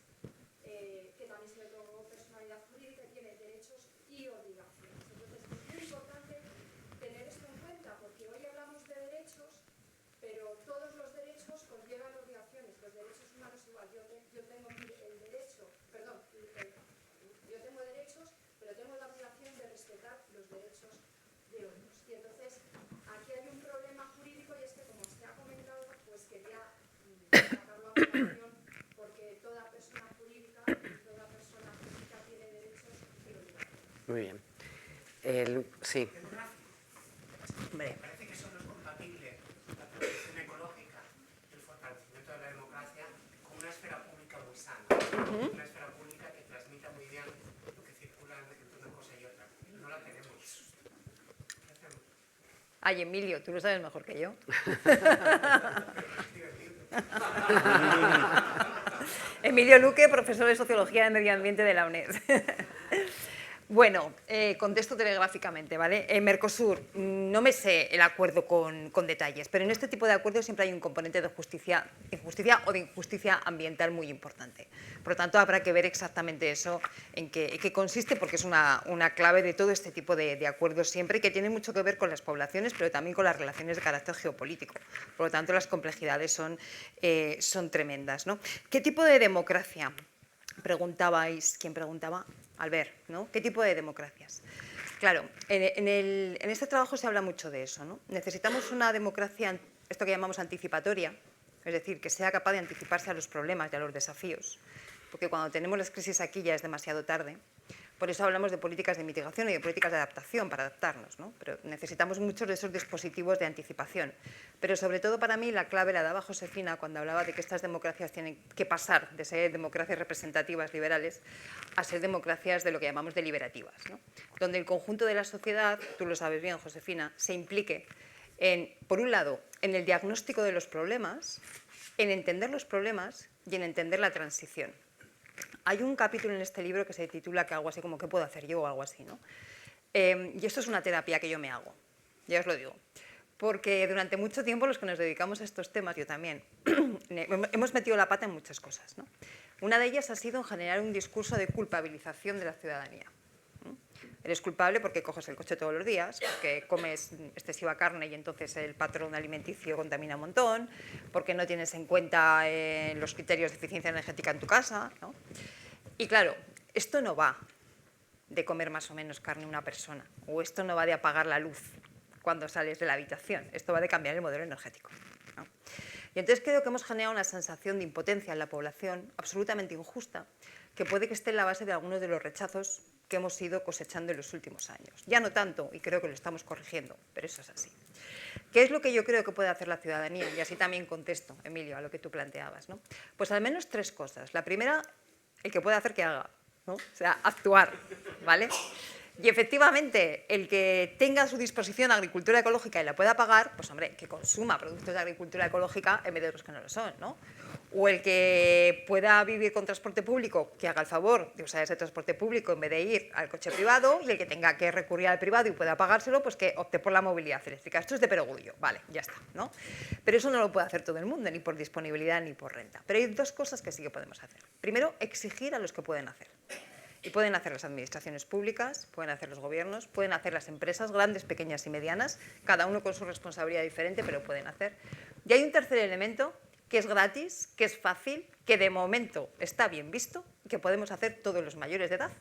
que también se le otorgó personalidad jurídica y tiene derechos y obligaciones. Entonces es muy importante tener esto en cuenta, porque hoy hablamos de derechos, pero todos los derechos conllevan obligaciones. Los derechos humanos igual. Yo tengo el derecho, perdón, yo tengo derechos, pero tengo la obligación de respetar los derechos de otros. Y entonces, aquí hay un problema jurídico, y es que, como se ha comentado, pues quería sacarlo a colación, porque toda persona jurídica tiene derechos y obligaciones. Muy bien. Sí. Me parece que eso no es compatible, la protección ecológica, el fortalecimiento de la democracia, con una esfera pública muy sana. Una esfera pública que transmita muy bien lo que circula entre una cosa y otra. No la tenemos. ¿Qué hacemos? Ay, Emilio, tú lo sabes mejor que yo. Emilio Luque, profesor de Sociología de Medio Ambiente de la UNED. Bueno, contesto telegráficamente, ¿vale? En Mercosur, no me sé el acuerdo con detalles, pero en este tipo de acuerdos siempre hay un componente de justicia o de injusticia ambiental muy importante. Por lo tanto, habrá que ver exactamente eso, en qué consiste, porque es una clave de todo este tipo de acuerdos siempre, que tiene mucho que ver con las poblaciones, pero también con las relaciones de carácter geopolítico. Por lo tanto, las complejidades son tremendas, ¿no? ¿Qué tipo de democracia? Preguntabais, ¿quién preguntaba? Albert, ¿no? ¿Qué tipo de democracias? Claro, en este trabajo se habla mucho de eso, ¿no? Necesitamos una democracia, esto que llamamos anticipatoria, es decir, que sea capaz de anticiparse a los problemas y a los desafíos, porque cuando tenemos las crisis aquí ya es demasiado tarde. Por eso hablamos de políticas de mitigación y de políticas de adaptación para adaptarnos, ¿no? Pero necesitamos muchos de esos dispositivos de anticipación. Pero sobre todo para mí la clave la daba Josefina cuando hablaba de que estas democracias tienen que pasar de ser democracias representativas liberales a ser democracias de lo que llamamos deliberativas, ¿no? Donde el conjunto de la sociedad, tú lo sabes bien, Josefina, se implique en, por un lado, en el diagnóstico de los problemas, en entender los problemas y en entender la transición. Hay un capítulo en este libro que se titula que algo así como ¿qué puedo hacer yo? O algo así, ¿no? Y esto es una terapia que yo me hago, ya os lo digo. Porque durante mucho tiempo los que nos dedicamos a estos temas, yo también, hemos metido la pata en muchas cosas, ¿no? Una de ellas ha sido en generar un discurso de culpabilización de la ciudadanía. Eres culpable porque coges el coche todos los días, porque comes excesiva carne y entonces el patrón alimenticio contamina un montón, porque no tienes en cuenta los criterios de eficiencia energética en tu casa, ¿no? Y claro, esto no va de comer más o menos carne una persona, o esto no va de apagar la luz cuando sales de la habitación, esto va de cambiar el modelo energético, ¿no? Y entonces creo que hemos generado una sensación de impotencia en la población absolutamente injusta, que puede que esté en la base de algunos de los rechazos que hemos ido cosechando en los últimos años. Ya no tanto, y creo que lo estamos corrigiendo, pero eso es así. ¿Qué es lo que yo creo que puede hacer la ciudadanía? Y así también contesto, Emilio, a lo que tú planteabas, ¿no? Pues al menos tres cosas. La primera, el que puede hacer que haga, ¿no? O sea, actuar, ¿vale? Y efectivamente, el que tenga a su disposición agricultura ecológica y la pueda pagar, pues hombre, que consuma productos de agricultura ecológica en vez de otros que no lo son, ¿no? O el que pueda vivir con transporte público, que haga el favor de usar ese transporte público en vez de ir al coche privado, y el que tenga que recurrir al privado y pueda pagárselo, pues que opte por la movilidad eléctrica. Esto es de perogrullo, vale, ya está, ¿no? Pero eso no lo puede hacer todo el mundo, ni por disponibilidad ni por renta. Pero hay dos cosas que sí que podemos hacer. Primero, exigir a los que pueden hacer. Y pueden hacer las administraciones públicas, pueden hacer los gobiernos, pueden hacer las empresas, grandes, pequeñas y medianas, cada uno con su responsabilidad diferente, pero pueden hacer. Y hay un tercer elemento que es gratis, que es fácil, que de momento está bien visto, que podemos hacer todos los mayores de edad,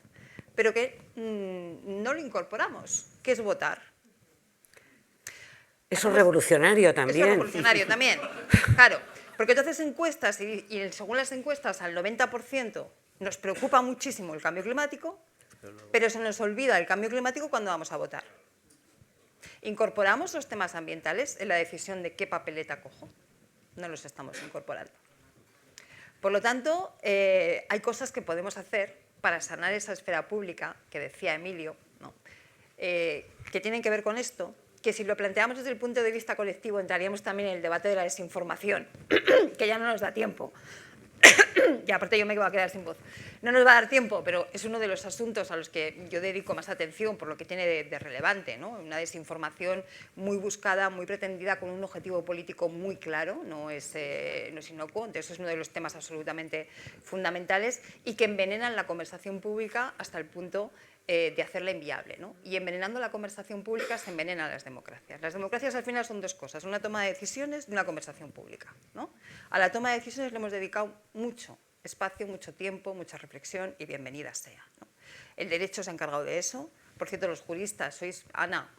pero que no lo incorporamos, que es votar. Eso es revolucionario también. Eso es revolucionario también, claro. Porque entonces encuestas, y según las encuestas, al 90% nos preocupa muchísimo el cambio climático, pero se nos olvida el cambio climático cuando vamos a votar. ¿Incorporamos los temas ambientales en la decisión de qué papeleta cojo? No los estamos incorporando. Por lo tanto, hay cosas que podemos hacer para sanar esa esfera pública que decía Emilio, ¿no? Que tienen que ver con esto, que si lo planteamos desde el punto de vista colectivo entraríamos también en el debate de la desinformación, que ya no nos da tiempo. Y aparte yo me voy a quedar sin voz. No nos va a dar tiempo, pero es uno de los asuntos a los que yo dedico más atención por lo que tiene de relevante, ¿no? Una desinformación muy buscada, muy pretendida, con un objetivo político muy claro, no es inocuo. Entonces es uno de los temas absolutamente fundamentales y que envenenan la conversación pública hasta el punto de hacerla inviable, ¿no? Y envenenando la conversación pública se envenenan las democracias. Las democracias al final son dos cosas, una toma de decisiones y una conversación pública, ¿no? A la toma de decisiones le hemos dedicado mucho espacio, mucho tiempo, mucha reflexión y bienvenida sea, ¿no? El derecho se ha encargado de eso. Por cierto, los juristas, sois, Ana,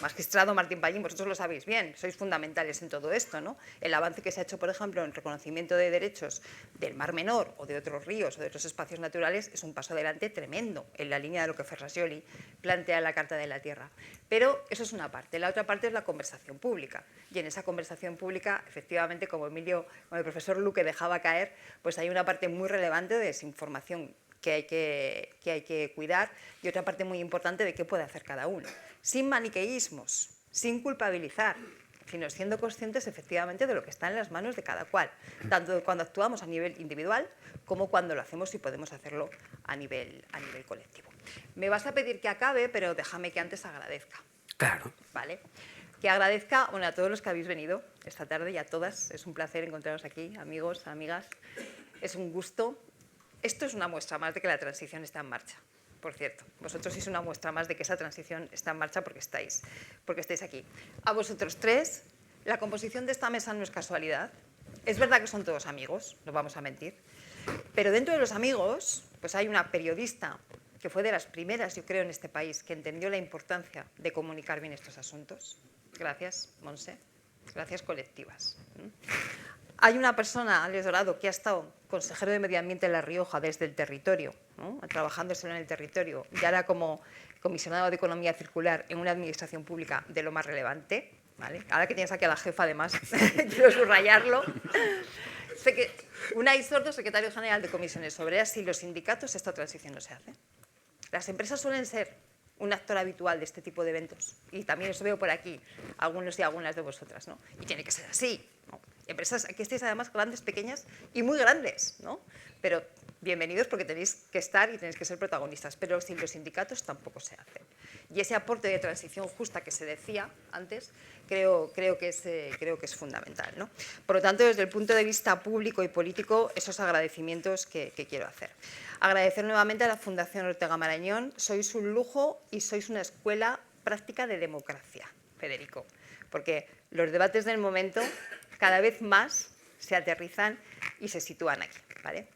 magistrado Martín Pallín, vosotros lo sabéis bien, sois fundamentales en todo esto, ¿no? El avance que se ha hecho, por ejemplo, en el reconocimiento de derechos del Mar Menor o de otros ríos o de otros espacios naturales es un paso adelante tremendo en la línea de lo que Ferrasoli plantea en la Carta de la Tierra. Pero eso es una parte. La otra parte es la conversación pública. Y en esa conversación pública, efectivamente, como Emilio, como el profesor Luque dejaba caer, pues hay una parte muy relevante de desinformación que hay que cuidar y otra parte muy importante de qué puede hacer cada uno. Sin maniqueísmos, sin culpabilizar, sino siendo conscientes efectivamente de lo que está en las manos de cada cual, tanto cuando actuamos a nivel individual como cuando lo hacemos y podemos hacerlo a nivel colectivo. Me vas a pedir que acabe, pero déjame que antes agradezca. Claro. ¿Vale? Que agradezca a todos los que habéis venido esta tarde y a todas. Es un placer encontraros aquí, amigos, amigas. Es un gusto. Esto es una muestra más de que la transición está en marcha, por cierto. Vosotros sois una muestra más de que esa transición está en marcha porque estáis aquí. A vosotros tres, la composición de esta mesa no es casualidad. Es verdad que son todos amigos, no vamos a mentir, pero dentro de los amigos pues hay una periodista que fue de las primeras, yo creo, en este país, que entendió la importancia de comunicar bien estos asuntos. Gracias, Monse. gracias colectivas. Hay una persona, Alex Dorado, que ha estado consejero de Medio Ambiente en La Rioja desde el territorio, ¿no? Trabajando solo en el territorio, y ahora como comisionado de Economía Circular en una administración pública de lo más relevante. ¿Vale? Ahora que tienes aquí a la jefa, además, quiero subrayarlo. Sé que Unai Sordo, secretario general de Comisiones Obreras, y los sindicatos, esta transición no se hace. Las empresas suelen ser un actor habitual de este tipo de eventos, y también os veo por aquí, algunos y algunas de vosotras, ¿no? Y tiene que ser así, ¿no? Empresas, aquí estáis además grandes, pequeñas y muy grandes, ¿no? Pero bienvenidos porque tenéis que estar y tenéis que ser protagonistas, pero sin los sindicatos tampoco se hace. Y ese aporte de transición justa que se decía antes, creo que es fundamental, ¿no? Por lo tanto, desde el punto de vista público y político, esos agradecimientos que quiero hacer. Agradecer nuevamente a la Fundación Ortega Marañón. Sois un lujo y sois una escuela práctica de democracia, Federico, porque los debates del momento cada vez más se aterrizan y se sitúan aquí, ¿vale?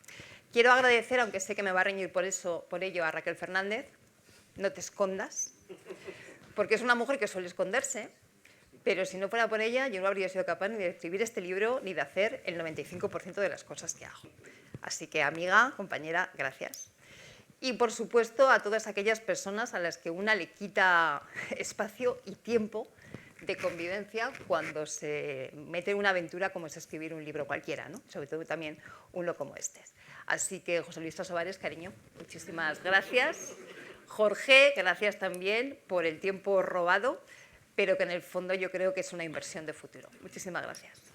Quiero agradecer, aunque sé que me va a reñir por ello, a Raquel Fernández. No te escondas, porque es una mujer que suele esconderse, pero si no fuera por ella, yo no habría sido capaz ni de escribir este libro ni de hacer el 95% de las cosas que hago. Así que, amiga, compañera, gracias. Y, por supuesto, a todas aquellas personas a las que una le quita espacio y tiempo de convivencia cuando se mete en una aventura como es escribir un libro cualquiera, ¿no? Sobre todo también uno como este. Así que, José Luis Trasobares, cariño, muchísimas gracias. Jorge, gracias también por el tiempo robado, pero que en el fondo yo creo que es una inversión de futuro. Muchísimas gracias.